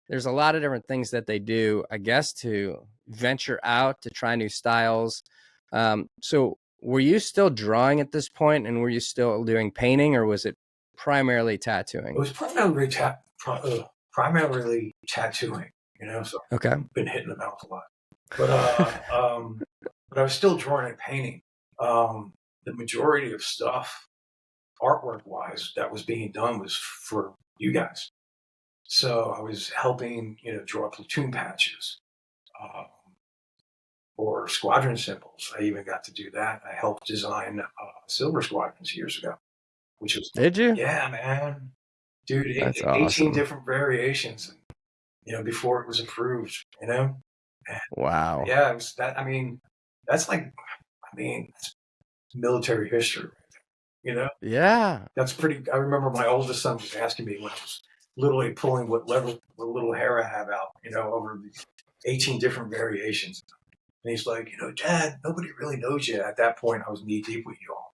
There's a lot of different things that they do, I guess, to venture out, to try new styles. So were you still drawing at this point, and were you still doing painting, or was it primarily tattooing? It was primarily tattooing, you know, so okay. I've been hitting the mouth a lot. But I was still drawing and painting. The majority of stuff, artwork-wise, that was being done was for you guys. So I was helping, you know, draw platoon patches or squadron symbols. I even got to do that. I helped design silver squadrons years ago, which was. Did you? Yeah, man, dude. That's 18 awesome. different variations, you know, before it was approved. You know. And wow. Yeah, it was that. I mean, that's military history, you know? Yeah. That's pretty. I remember my oldest son was asking me when I was literally pulling what little hair I have out, you know, over the 18 different variations. And he's like, you know, Dad, nobody really knows you. At that point, I was knee deep with you all.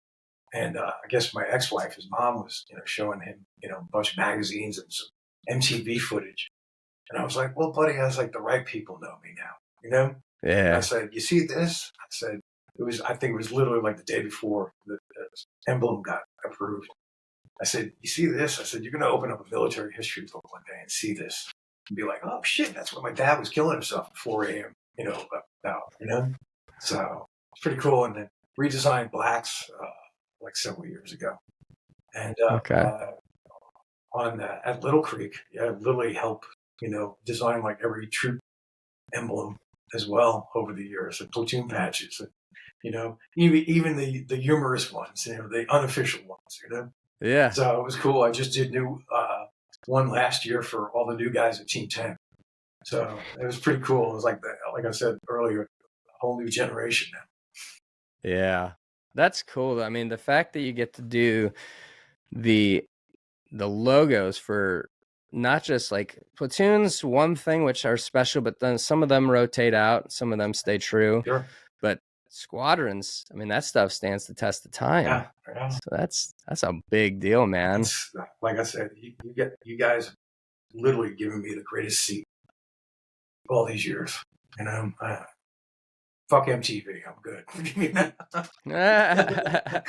And I guess my ex-wife, his mom, was showing him a bunch of magazines and some MTV footage. And I was like, well, buddy, I was like, the right people know me now, Yeah. I said, you see this? I said, I think it was literally like the day before the emblem got approved. I said, you see this? I said, you're going to open up a military history book one day and see this and be like, oh shit, that's when my dad was killing himself at 4 a.m., So it's pretty cool. And then redesigned blacks like several years ago. And at Little Creek, literally helped, design like every troop emblem as well over the years, and platoon patches, and even the humorous ones, the unofficial ones, Yeah. So it was cool. I just did new one last year for all the new guys at Team 10. So it was pretty cool. It was like I said earlier, a whole new generation now. Yeah, that's cool. I mean, the fact that you get to do the logos for not just like platoons, one thing which are special, but then some of them rotate out, some of them stay true. Sure. But squadrons, I mean, that stuff stands the test of time. Yeah. So that's a big deal, man. Like I said, you guys literally giving me the greatest seat all these years. Fuck MTV, I'm good. I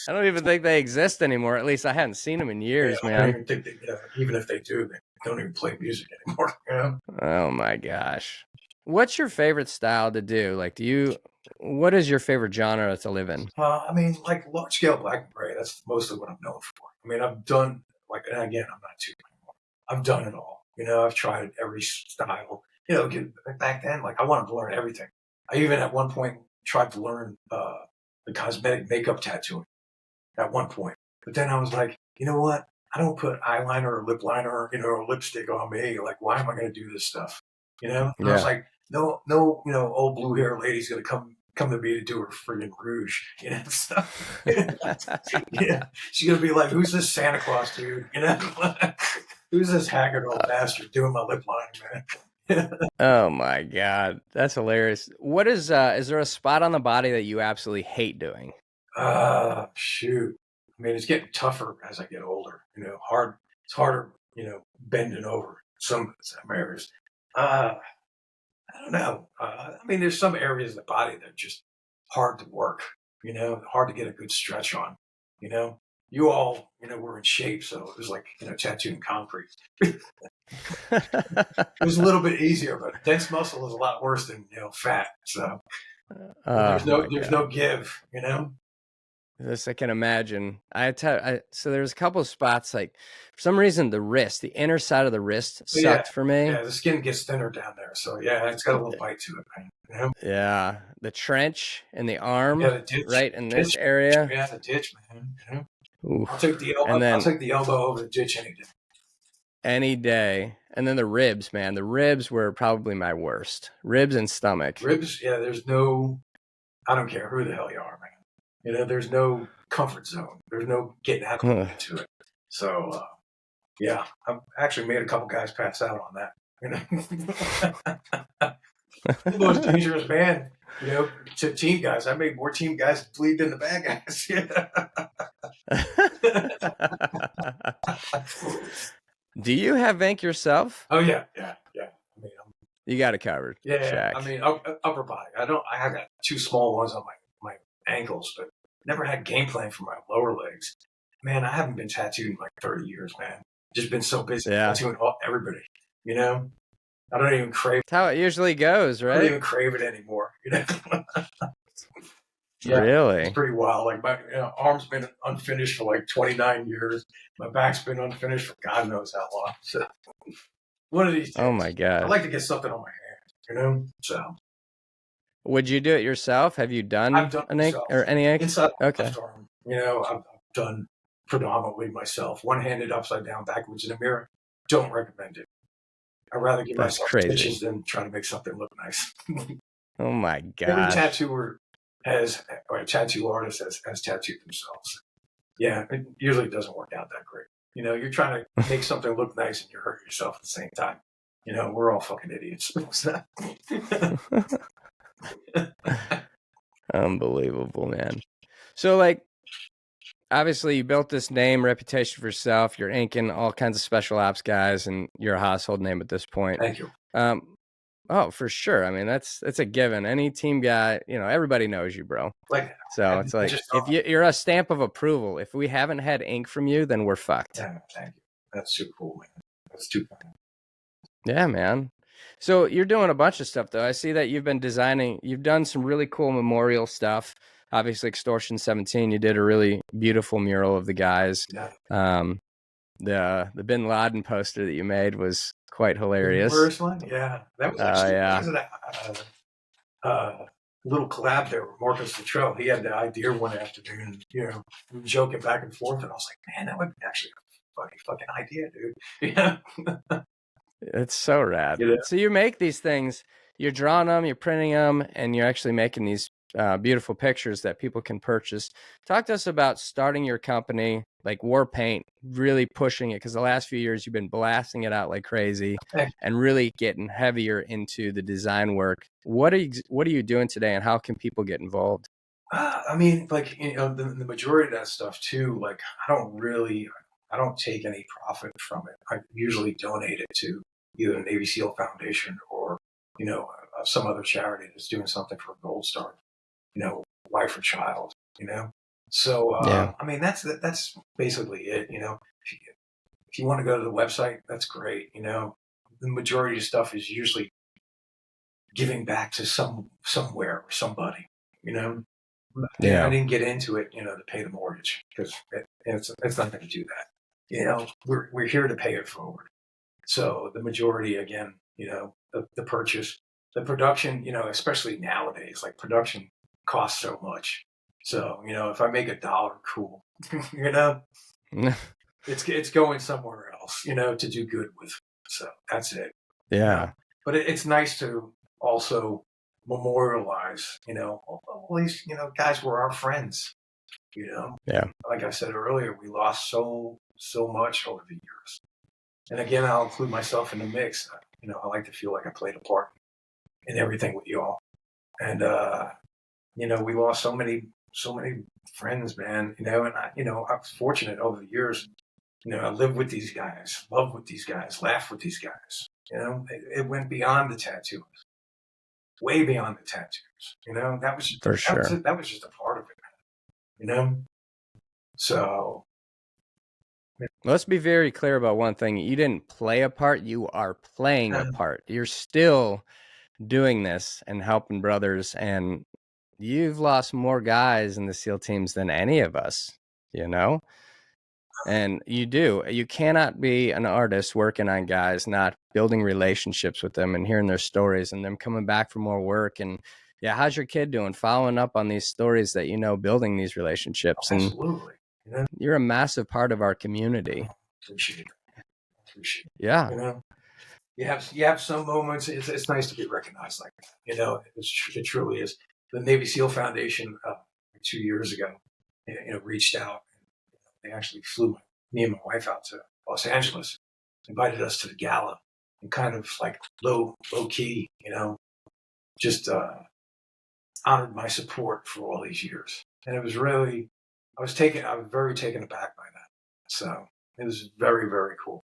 don't even think they exist anymore. At least I hadn't seen them in years, man. I don't even think even if they do, they don't even play music anymore. Oh my gosh. What's your favorite style to do? Like, what is your favorite genre to live in? I mean, like large scale black and gray. That's mostly what I'm known for. I mean, I've done and again, I'm not too anymore. I've done it all. I've tried every style. Back then, like I wanted to learn everything. I even at one point tried to learn the cosmetic makeup tattooing at one point. But then I was like, you know what? I don't put eyeliner or lip liner, or lipstick on me. Like, why am I going to do this stuff? And I was like, no, old blue hair lady's going to come to me to do her friggin' rouge, stuff. She's going to be like, who's this Santa Claus dude? Who's this haggard old bastard doing my lip liner, man? Oh my God, that's hilarious. What is there a spot on the body that you absolutely hate doing? Shoot. I mean, it's getting tougher as I get older. It's harder, bending over some areas. I don't know. I mean, there's some areas of the body that are just hard to work, hard to get a good stretch on, You all, were in shape, so it was like, tattooing concrete. It was a little bit easier, but dense muscle is a lot worse than, fat. So there's no give, This I can imagine. So there's a couple of spots, like for some reason the wrist, the inner side of the wrist sucked for me. Yeah, the skin gets thinner down there, so it's got a little bite to it, man. Yeah, the trench in the arm, the ditch, right in this area. Yeah, the ditch, man. I'll take the elbow. I'll take the elbow over the ditch any day. Any day. And then the ribs, man. The ribs were probably my worst. Ribs and stomach. Ribs, there's no, I don't care who the hell you are, man. There's no comfort zone. There's no getting out into it. So, I've actually made a couple guys pass out on that. The most dangerous man, to team guys. I made more team guys bleed than the bad guys. Do you have ink yourself? Oh yeah. I mean, you got it covered. Yeah. I mean, upper body. I got two small ones on my ankles, but never had game plan for my lower legs. Man, I haven't been tattooed in like 30 years, man. Just been so busy tattooing everybody. I don't even crave. That's how it usually goes, right? I don't even crave it anymore. Really? It's pretty wild. Like my arm's been unfinished for like 29 years. My back's been unfinished for God knows how long. So one of these days, oh my God. I'd like to get something on my hand, So would you do it yourself? Have you done an ink or any ink? Inside left arm. I've done predominantly myself. One-handed, upside down, backwards in a mirror. Don't recommend it. I'd rather give myself stitches than try to make something look nice. Oh my God. Every tattooer or a tattoo artist has tattooed themselves. Yeah, it usually doesn't work out that great. You're trying to make something look nice and you hurt yourself at the same time. We're all fucking idiots. Unbelievable, man. So like, obviously you built this name, reputation for yourself. You're inking all kinds of special ops guys, and you're a household name at this point. Thank you. Oh, for sure. I mean, that's a given. Any team guy, everybody knows you, bro. So it's like, if you're a stamp of approval. If we haven't had ink from you, then we're fucked. Yeah, thank you. That's super cool, man. That's too fun. Yeah, man. So you're doing a bunch of stuff, though. I see that you've done some really cool memorial stuff. Obviously, Extortion 17, you did a really beautiful mural of the guys. Yeah. The Bin Laden poster that you made was quite hilarious. The first one? Yeah. That was actually little collab there with Marcus Luttrell. He had the idea one afternoon, we were joking back and forth, and I was like, man, that would be actually a fucking idea, dude. Yeah. It's so rad. So you make these things, you're drawing them, you're printing them, and you're actually making these beautiful pictures that people can purchase. Talk to us about starting your company, like Warpaint, really pushing it, because the last few years you've been blasting it out like crazy and really getting heavier into the design work. What are you doing today, and how can people get involved? I mean, like, the majority of that stuff too, like, I don't take any profit from it. I usually donate it to either Navy SEAL Foundation or, some other charity that's doing something for Gold Star, wife or child, So, I mean, that's basically it, If you want to go to the website, that's great. The majority of stuff is usually giving back to somewhere or somebody, Yeah. I didn't get into it, to pay the mortgage, because it's not going to do that. We're here to pay it forward. So the majority, again, the purchase, the production, especially nowadays, like, production costs so much. So, if I make $1, cool, it's going somewhere else, to do good with. So that's it. Yeah. But it's nice to also memorialize, all these, guys were our friends, Yeah. Like I said earlier, we lost so much over the years. And again, I'll include myself in the mix. I like to feel like I played a part in everything with you all. And, we lost so many friends, man, and I was fortunate over the years. I lived with these guys, loved with these guys, laughed with these guys. It went beyond the tattoos, way beyond the tattoos. That was just, that was just a part of it, So. Let's be very clear about one thing. You didn't play a part. You are playing a part. You're still doing this and helping brothers, and you've lost more guys in the SEAL teams than any of us, And you cannot be an artist working on guys, not building relationships with them and hearing their stories and them coming back for more work. And yeah, how's your kid doing? Following up on these stories that, building these relationships. And absolutely. You're a massive part of our community. Appreciate it. Yeah. You have some moments. It's nice to be recognized like that. It truly is. The Navy SEAL Foundation 2 years ago, reached out. They actually flew me and my wife out to Los Angeles, invited us to the gala, and kind of like low key, just honored my support for all these years. And it was really, I was very taken aback by that. So it was very, very cool.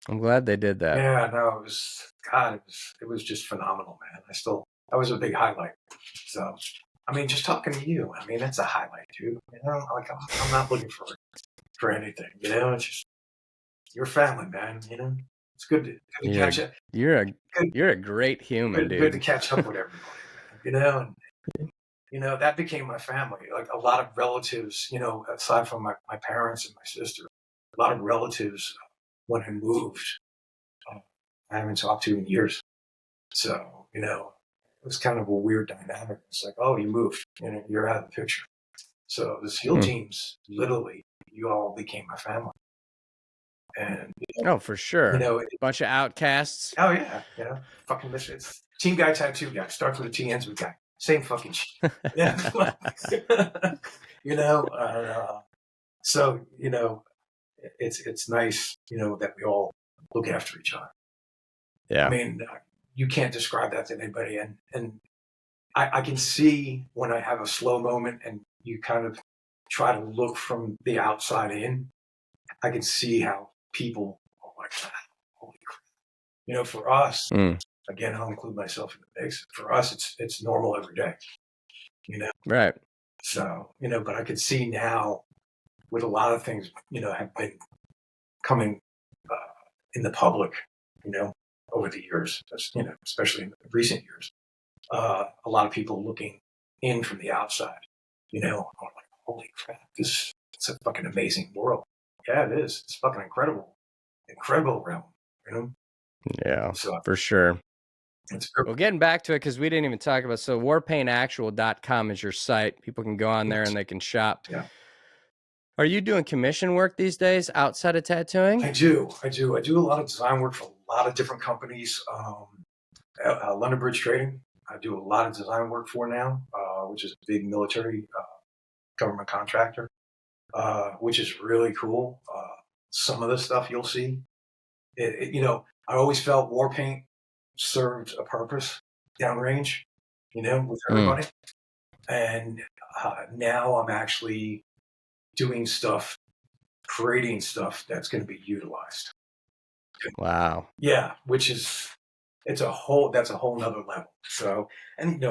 I'm glad they did that. Yeah, no, it was just phenomenal, man. That was a big highlight. So, I mean, just talking to you, I mean, that's a highlight, dude. Like, I'm not looking for anything, It's just, you're family, man, It's good to catch up. You're a great human, dude. Good to catch up with everybody, and, that became my family. Like, a lot of relatives, aside from my parents and my sister, a lot of relatives, when I moved, I haven't talked to in years. So, it was kind of a weird dynamic. It's like, oh, you moved, you're out of the picture. So the SEAL teams, literally, you all became my family. And oh, for sure, a bunch of outcasts. Oh yeah, fucking misfits. Team guy, tattoo guy. Starts with a T, ends with guy. Same fucking shit. Yeah. So it's nice, that we all look after each other. Yeah. I mean, you can't describe that to anybody, and I can see when I have a slow moment and you kind of try to look from the outside in, I can see how people are like, holy crap. For us, again, I'll include myself in the mix. For us, it's normal every day, Right. So, but I could see now with a lot of things, have been coming in the public, over the years, especially in recent years, a lot of people looking in from the outside, I'm like, holy crap, it's a fucking amazing world. Yeah, it is. It's fucking incredible realm, Yeah, so, for sure. Well, getting back to it, because we didn't even talk about, so warpaintactual.com is your site. People can go on there and they can shop. Yeah. Are you doing commission work these days outside of tattooing? I do a lot of design work for a lot of different companies. London Bridge Trading, I do a lot of design work for now, which is a big military government contractor, which is really cool. Some of the stuff you'll see, I always felt war paint served a purpose downrange, with everybody. And now I'm actually doing stuff, creating stuff that's going to be utilized. Wow. Yeah, that's a whole nother level. So, and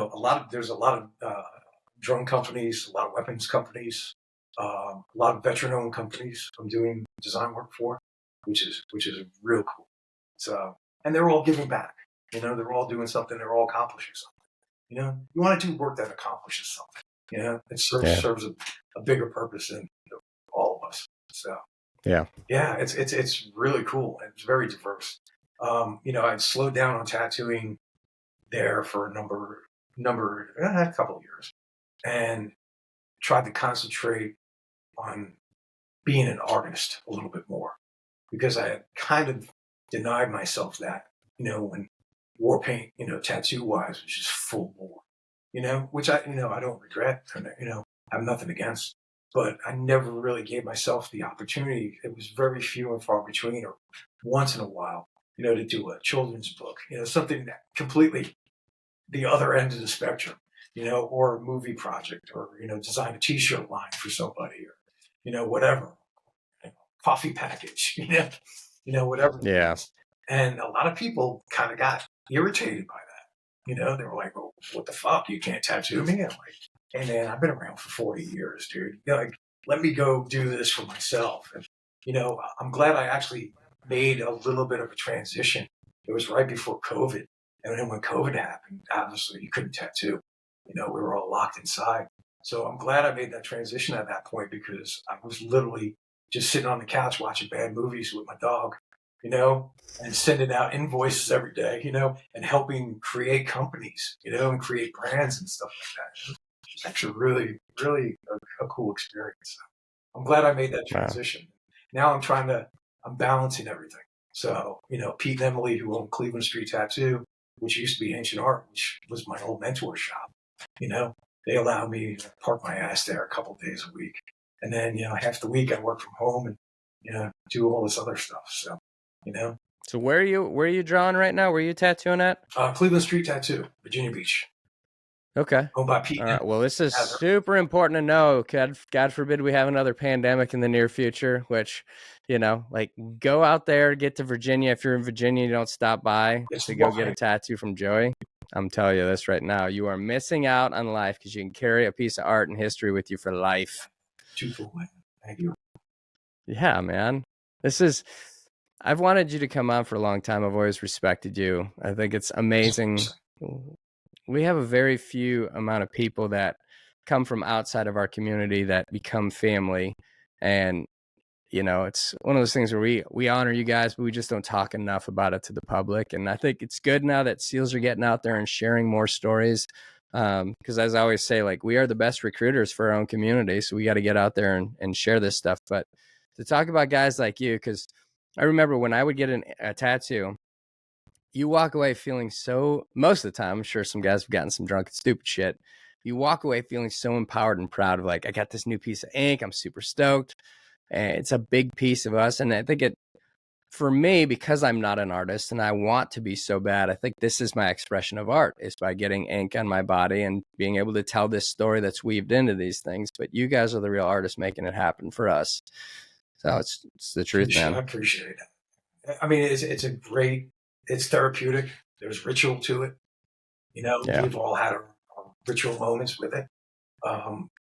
there's a lot of drone companies, a lot of weapons companies, a lot of veteran-owned companies I'm doing design work for, which is real cool. So, and they're all giving back. They're all doing something. They're all accomplishing something. You want to do work that accomplishes something. It serves a bigger purpose than all of us. So, yeah, it's really cool. It's very diverse. I'd slowed down on tattooing there for a couple of years, and tried to concentrate on being an artist a little bit more, because I had kind of denied myself that, when war paint, tattoo wise, was just full bore, which I don't regret, and, I have nothing against, but I never really gave myself the opportunity. It was very few and far between, or once in a while, to do a children's book, something that completely the other end of the spectrum, or a movie project, or, design a t-shirt line for somebody, or, whatever, coffee package, whatever. Yeah. And a lot of people kind of got irritated by that. They were like, well, what the fuck? You can't tattoo me? I'm like, hey man, I've been around for 40 years, dude. Let me go do this for myself. And, I'm glad I actually made a little bit of a transition. It was right before COVID. And then when COVID happened, obviously you couldn't tattoo. We were all locked inside. So I'm glad I made that transition at that point, because I was literally just sitting on the couch watching bad movies with my dog, and sending out invoices every day, and helping create companies, and create brands and stuff like that. It's actually really, really a cool experience. I'm glad I made that transition. Wow. Now I'm balancing everything. So, Pete and Emily, who own Cleveland Street Tattoo, which used to be Ancient Art, which was my old mentor shop, they allow me to park my ass there a couple of days a week. And then, half the week I work from home and, do all this other stuff. So, So where are you drawing right now? Where are you tattooing at? Cleveland Street Tattoo, Virginia Beach. Okay. Owned by Pete. All right. Well, this is super important to know. God forbid we have another pandemic in the near future, which, go out there, get to Virginia. If you're in Virginia, you don't stop by to go get a tattoo from Joey. I'm telling you this right now. You are missing out on life, because you can carry a piece of art and history with you for life. Thank you. Yeah, man. I've wanted you to come on for a long time. I've always respected you. I think it's amazing. We have a very few amount of people that come from outside of our community that become family. And, it's one of those things where we honor you guys, but we just don't talk enough about it to the public. And I think it's good now that SEALs are getting out there and sharing more stories. Because as I always say, we are the best recruiters for our own community. So we got to get out there and share this stuff. But to talk about guys like you, because I remember when I would get a tattoo, you walk away feeling most of the time, I'm sure some guys have gotten some drunk and stupid shit. You walk away feeling so empowered and proud of, I got this new piece of ink. I'm super stoked. And it's a big piece of us. And I think for me, because I'm not an artist and I want to be so bad, I think this is my expression of art, is by getting ink on my body and being able to tell this story that's weaved into these things. But you guys are the real artists making it happen for us. So it's the truth, man. I appreciate it. I mean, it's therapeutic. There's ritual to it. You know, we've all had our ritual moments with it.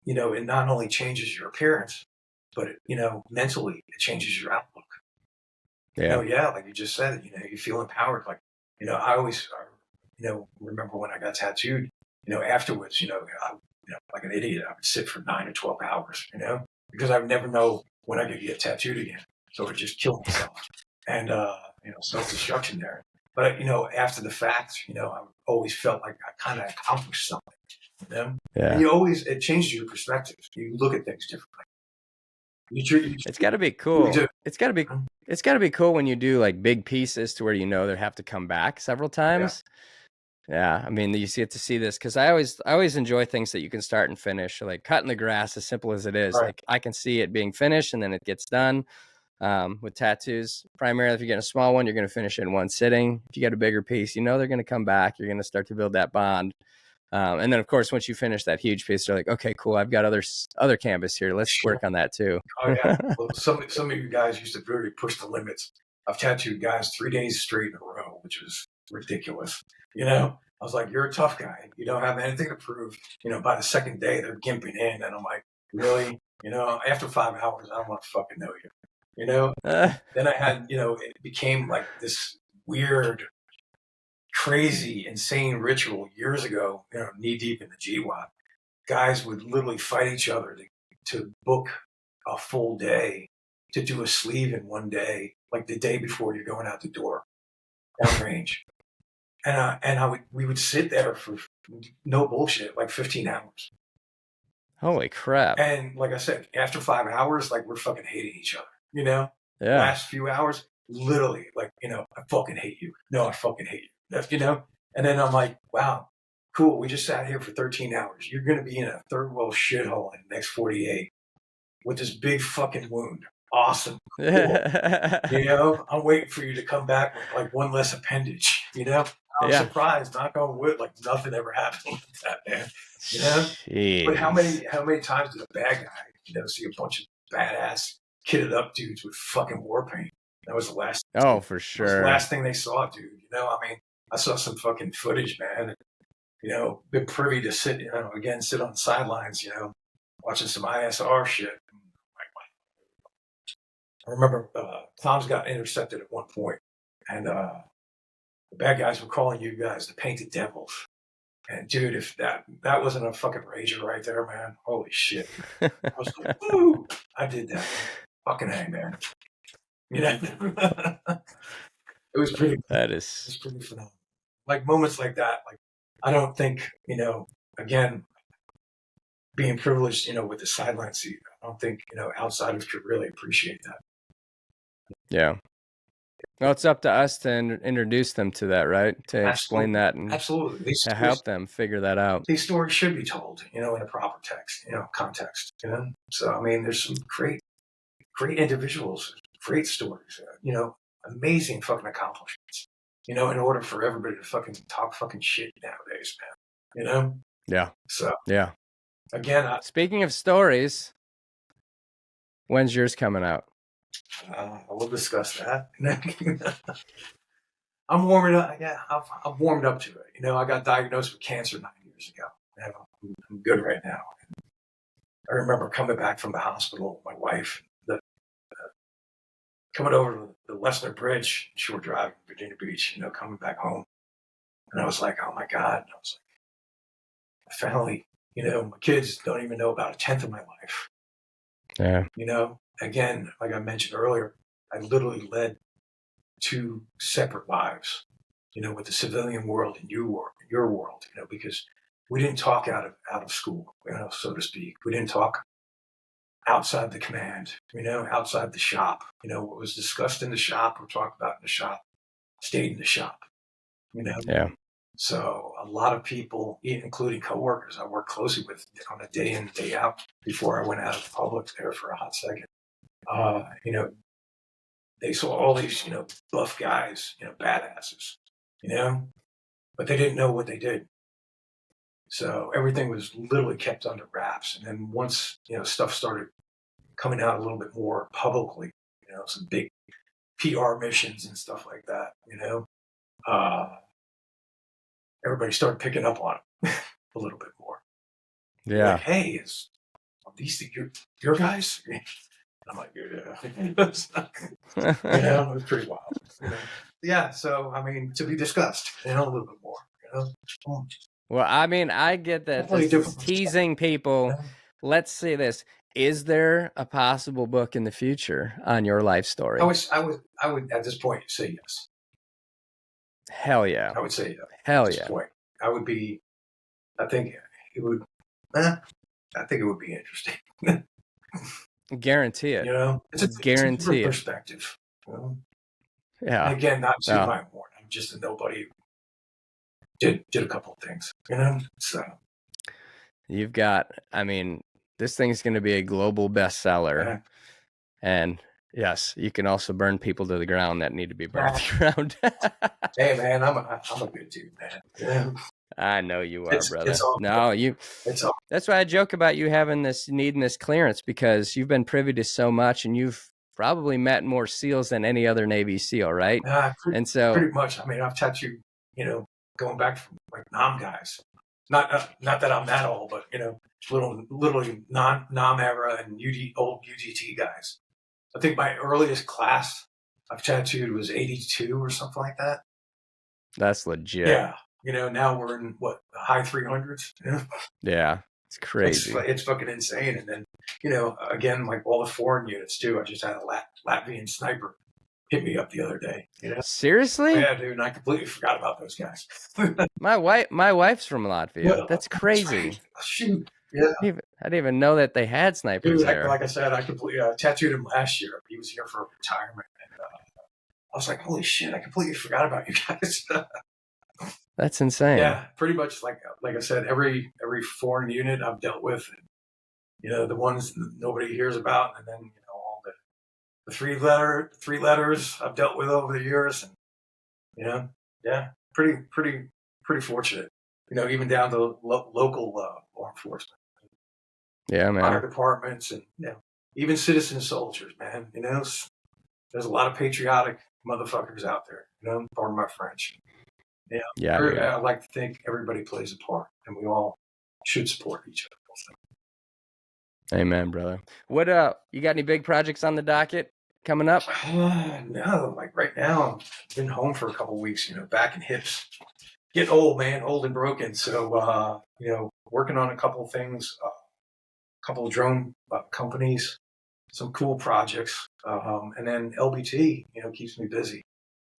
You know, it not only changes your appearance, but mentally it changes your outlook. Yeah. Like you just said, you feel empowered. Like, I always, remember when I got tattooed, afterwards, like an idiot, I would sit for 9 or 12 hours, because I would never know when I could get tattooed again. So I would just kill myself and, self-destruction there. But, after the fact, I always felt like I kind of accomplished something, And it changes your perspective. You look at things differently. It's got to be cool. It's got to be cool when you do like big pieces to where they have to come back several times. Yeah, I mean, you get to see this because I always enjoy things that you can start and finish. Like cutting the grass, as simple as it is. Right. Like I can see it being finished and then it gets done. With tattoos, primarily, if you get a small one, you're going to finish it in one sitting. If you get a bigger piece, they're going to come back. You're going to start to build that bond. And then, of course, once you finish that huge piece, they're like, okay, cool. I've got other canvas here. Let's work on that too. Oh, yeah. Well, some of you guys used to really push the limits. I've tattooed guys 3 days straight in a row, which was ridiculous. I was like, you're a tough guy. You don't have anything to prove. By the second day, they're gimping in. And I'm like, really? After 5 hours, I don't want to fucking know you. Then I had, it became like this weird, crazy, insane ritual years ago, knee deep in the GWAT. Guys would literally fight each other to book a full day, to do a sleeve in one day, like the day before you're going out the door, down range. And we would sit there for no bullshit, like 15 hours. Holy crap. And like I said, after 5 hours, like we're fucking hating each other, Last few hours, literally, like, I fucking hate you. No, I fucking hate you. That's, and then I'm like, wow, cool. We just sat here for 13 hours. You're going to be in a third world shithole in the next 48 with this big fucking wound. Awesome. Cool. I'm waiting for you to come back with like one less appendage, I'm surprised, knock on wood, like nothing ever happened with that, man. Jeez. But how many times did a bad guy, see a bunch of badass kitted up dudes with fucking war paint? That was the last. Oh, for sure. That was the last thing they saw, dude. I mean, I saw some fucking footage, man. Been privy to sit on the sidelines, watching some ISR shit. I remember Tom's got intercepted at one point, and the bad guys were calling you guys the painted devils. And dude, if that wasn't a fucking rager right there, man, holy shit! I was like, woo! I did that. Fucking hang, man. It was pretty. It's pretty phenomenal. Like moments like that, like I don't think again, being privileged, with the sideline seat, I don't think outsiders could really appreciate that. Yeah. Well, it's up to us to introduce them to that, right? To explain that and absolutely to help them figure that out. These stories should be told, in a proper text, context. So I mean, there's some great individuals, great stories, amazing fucking accomplishments. In order for everybody to fucking talk fucking shit nowadays, man. Yeah. So yeah. Again, speaking of stories, when's yours coming out? We'll discuss that. I'm warming up. Yeah, I've warmed up to it. I got diagnosed with cancer 9 years ago. I'm good right now. I remember coming back from the hospital, my wife, coming over to the Lesnar Bridge, Shore Drive, Virginia Beach, coming back home. And I was like, oh my God. And I was like, my family, my kids don't even know about a tenth of my life. Yeah. Again, like I mentioned earlier, I literally led 2 separate lives, with the civilian world and your world, because we didn't talk out of school, so to speak. We didn't talk outside the command, outside the shop. What was discussed in the shop or talked about in the shop stayed in the shop, Yeah. So a lot of people, including coworkers I worked closely with on a day in, day out before I went out of the public there for a hot second, they saw all these, buff guys, badasses, but they didn't know what they did. So everything was literally kept under wraps. And then once, stuff started coming out a little bit more publicly, some big PR missions and stuff like that, everybody started picking up on it a little bit more. Yeah. Like, hey, are these your guys? And I'm like, yeah. It was pretty wild. Yeah, so, I mean, to be discussed, a little bit more, Well, I mean, I get that this is teasing people. Yeah. Let's say this. Is there a possible book in the future on your life story? I would at this point say yes. Hell yeah. I would say yes. Hell at this yeah. point. I think it would be interesting. Guarantee it. It's a different perspective. Yeah. And again, not to my horn. I'm just a nobody who did a couple of things, So you've got, I mean, this thing's going to be a global bestseller. Yeah. And yes, you can also burn people to the ground that need to be burned to the ground. Hey man, I'm a good dude, man. I know you are, brother. It's all that's why I joke about you needing this clearance, because you've been privy to so much, and you've probably met more SEALs than any other Navy SEAL, right? And so pretty much. I mean, I've tattooed, going back from like Nam guys. Not that I'm that old, but literally Nam era and old UDT guys. I think my earliest class I've tattooed was 82 or something like that. That's legit. Yeah. Now we're in the high 300s. Yeah. It's crazy. It's fucking insane. And then, again, like all the foreign units too. I just had a Latvian sniper hit me up the other day. Seriously? Yeah, dude. And I completely forgot about those guys. My wife's from Latvia. Yeah, that's crazy. Shoot. Yeah. I didn't even know that they had snipers there. Like I said, I completely tattooed him last year. He was here for retirement. And I was like, holy shit, I completely forgot about you guys. That's insane. Yeah, pretty much like I said, every foreign unit I've dealt with, the ones nobody hears about, and then all the three letters I've dealt with over the years, and pretty fortunate. Even down to local law enforcement. Yeah, man. Fire departments, and even citizen soldiers, man. There's a lot of patriotic motherfuckers out there. Pardon my French. Yeah. I like to think everybody plays a part, and we all should support each other. Amen, brother. What you got any big projects on the docket coming up? No, like right now, I've been home for a couple of weeks. Back and hips, getting old, man, old and broken. So working on a couple of things, a couple of drone companies, some cool projects, and then LBT, keeps me busy.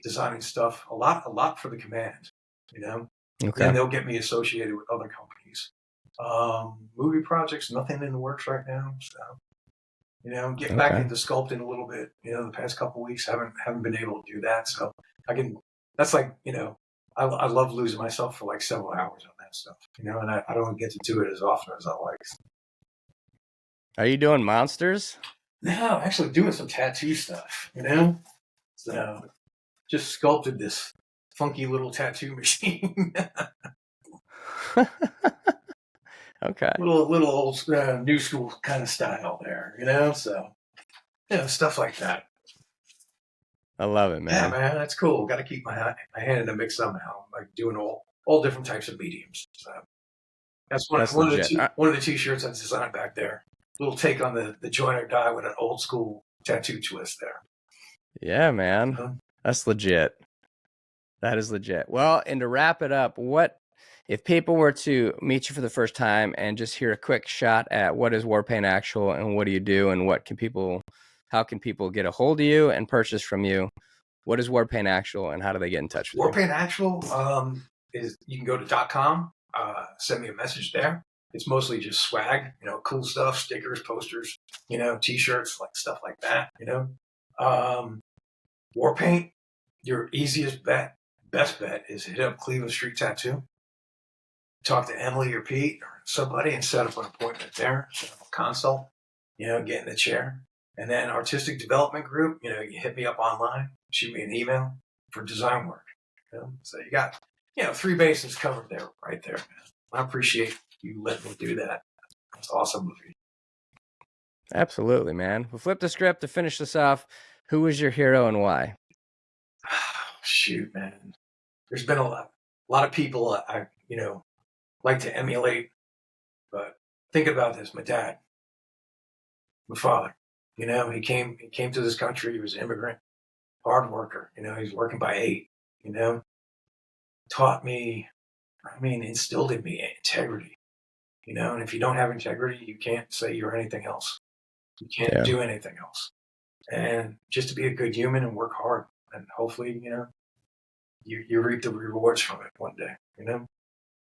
Designing stuff, a lot for the command, Okay. And they'll get me associated with other companies. Movie projects, nothing in the works right now. So, getting back into sculpting a little bit. The past couple of weeks, haven't been able to do that. So that's like, I love losing myself for like several hours on that stuff. And I don't get to do it as often as I like. Are you doing monsters? No, I'm actually doing some tattoo stuff. So. Just sculpted this funky little tattoo machine. Okay. Little old new school kind of style there, So, stuff like that. I love it, man. Yeah, man, that's cool. Got to keep my hand in the mix somehow. Like doing all different types of mediums. So that's one of the t-shirts I designed back there. Little take on the joint or die with an old school tattoo twist there. Yeah, man. That's legit. That is legit. Well, and to wrap it up, what if people were to meet you for the first time and just hear a quick shot at what is Warpaint Actual and what do you do and how can people get a hold of you and purchase from you? What is Warpaint Actual and how do they get in touch with you? Warpaint Actual is you can go to .com, send me a message there. It's mostly just swag, cool stuff, stickers, posters, t-shirts, like stuff like that, Warpaint. Your easiest best bet is hit up Cleveland Street Tattoo. Talk to Emily or Pete or somebody and set up an appointment there. Set up a consult, get in the chair. And then artistic development group, you hit me up online, shoot me an email for design work. So you got, 3 bases covered there, right there, man. I appreciate you letting me do that. That's awesome of you. Absolutely, man. We'll flip the script to finish this off. Who was your hero and why? Shoot, man. There's been a lot of people I like to emulate, but think about this. My dad, my father, he came to this country. He was an immigrant, hard worker. He's working by 8, taught me, instilled in me integrity, and if you don't have integrity, you can't say you're anything else. You can't do anything else. And just to be a good human and work hard, and hopefully, you reap the rewards from it one day, And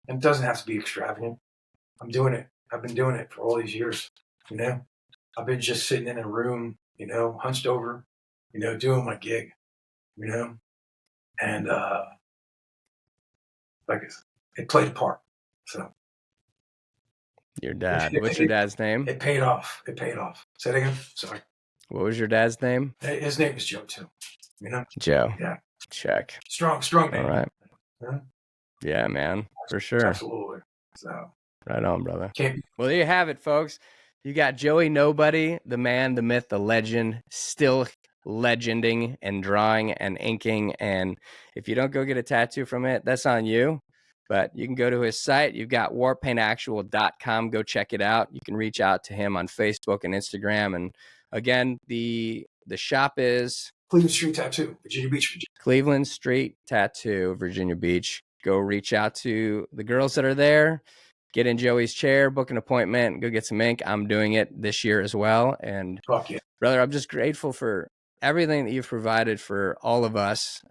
it doesn't have to be extravagant. I'm doing it. I've been doing it for all these years, I've been just sitting in a room, hunched over, doing my gig, and like it played a part. So your dad. What's your dad's name? It paid off. Say it again. Sorry. What was your dad's name? His name is Joe too. Joe. Yeah. Check. Strong name. All right. Yeah, man. For sure. Absolutely. So. Right on, brother. Can't. Well, there you have it, folks. You got Joey Nobody, the man, the myth, the legend, still legending and drawing and inking. And if you don't go get a tattoo from it, that's on you. But you can go to his site. You've got warpaintactual.com. Go check it out. You can reach out to him on Facebook and Instagram. And again, the shop is Cleveland Street Tattoo, Virginia Beach, Virginia. Cleveland Street Tattoo, Virginia Beach. Go reach out to the girls that are there. Get in Joey's chair, book an appointment, go get some ink. I'm doing it this year as well. And fuck yeah. Brother, I'm just grateful for everything that you've provided for all of us.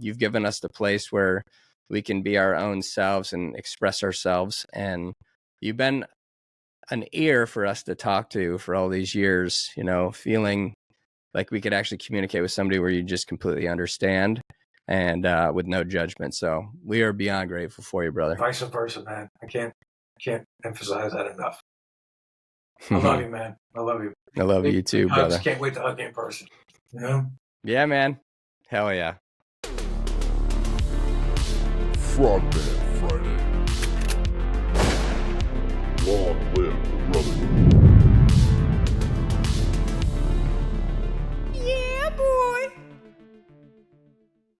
You've given us the place where we can be our own selves and express ourselves. And you've been an ear for us to talk to for all these years, feeling like we could actually communicate with somebody where you just completely understand and with no judgment. So we are beyond grateful for you, brother. Vice versa, man. I can't emphasize that enough. I love you, man. I love you. I love you too, brother. I just can't wait to hug you in person. Yeah, man. Hell yeah. Frogman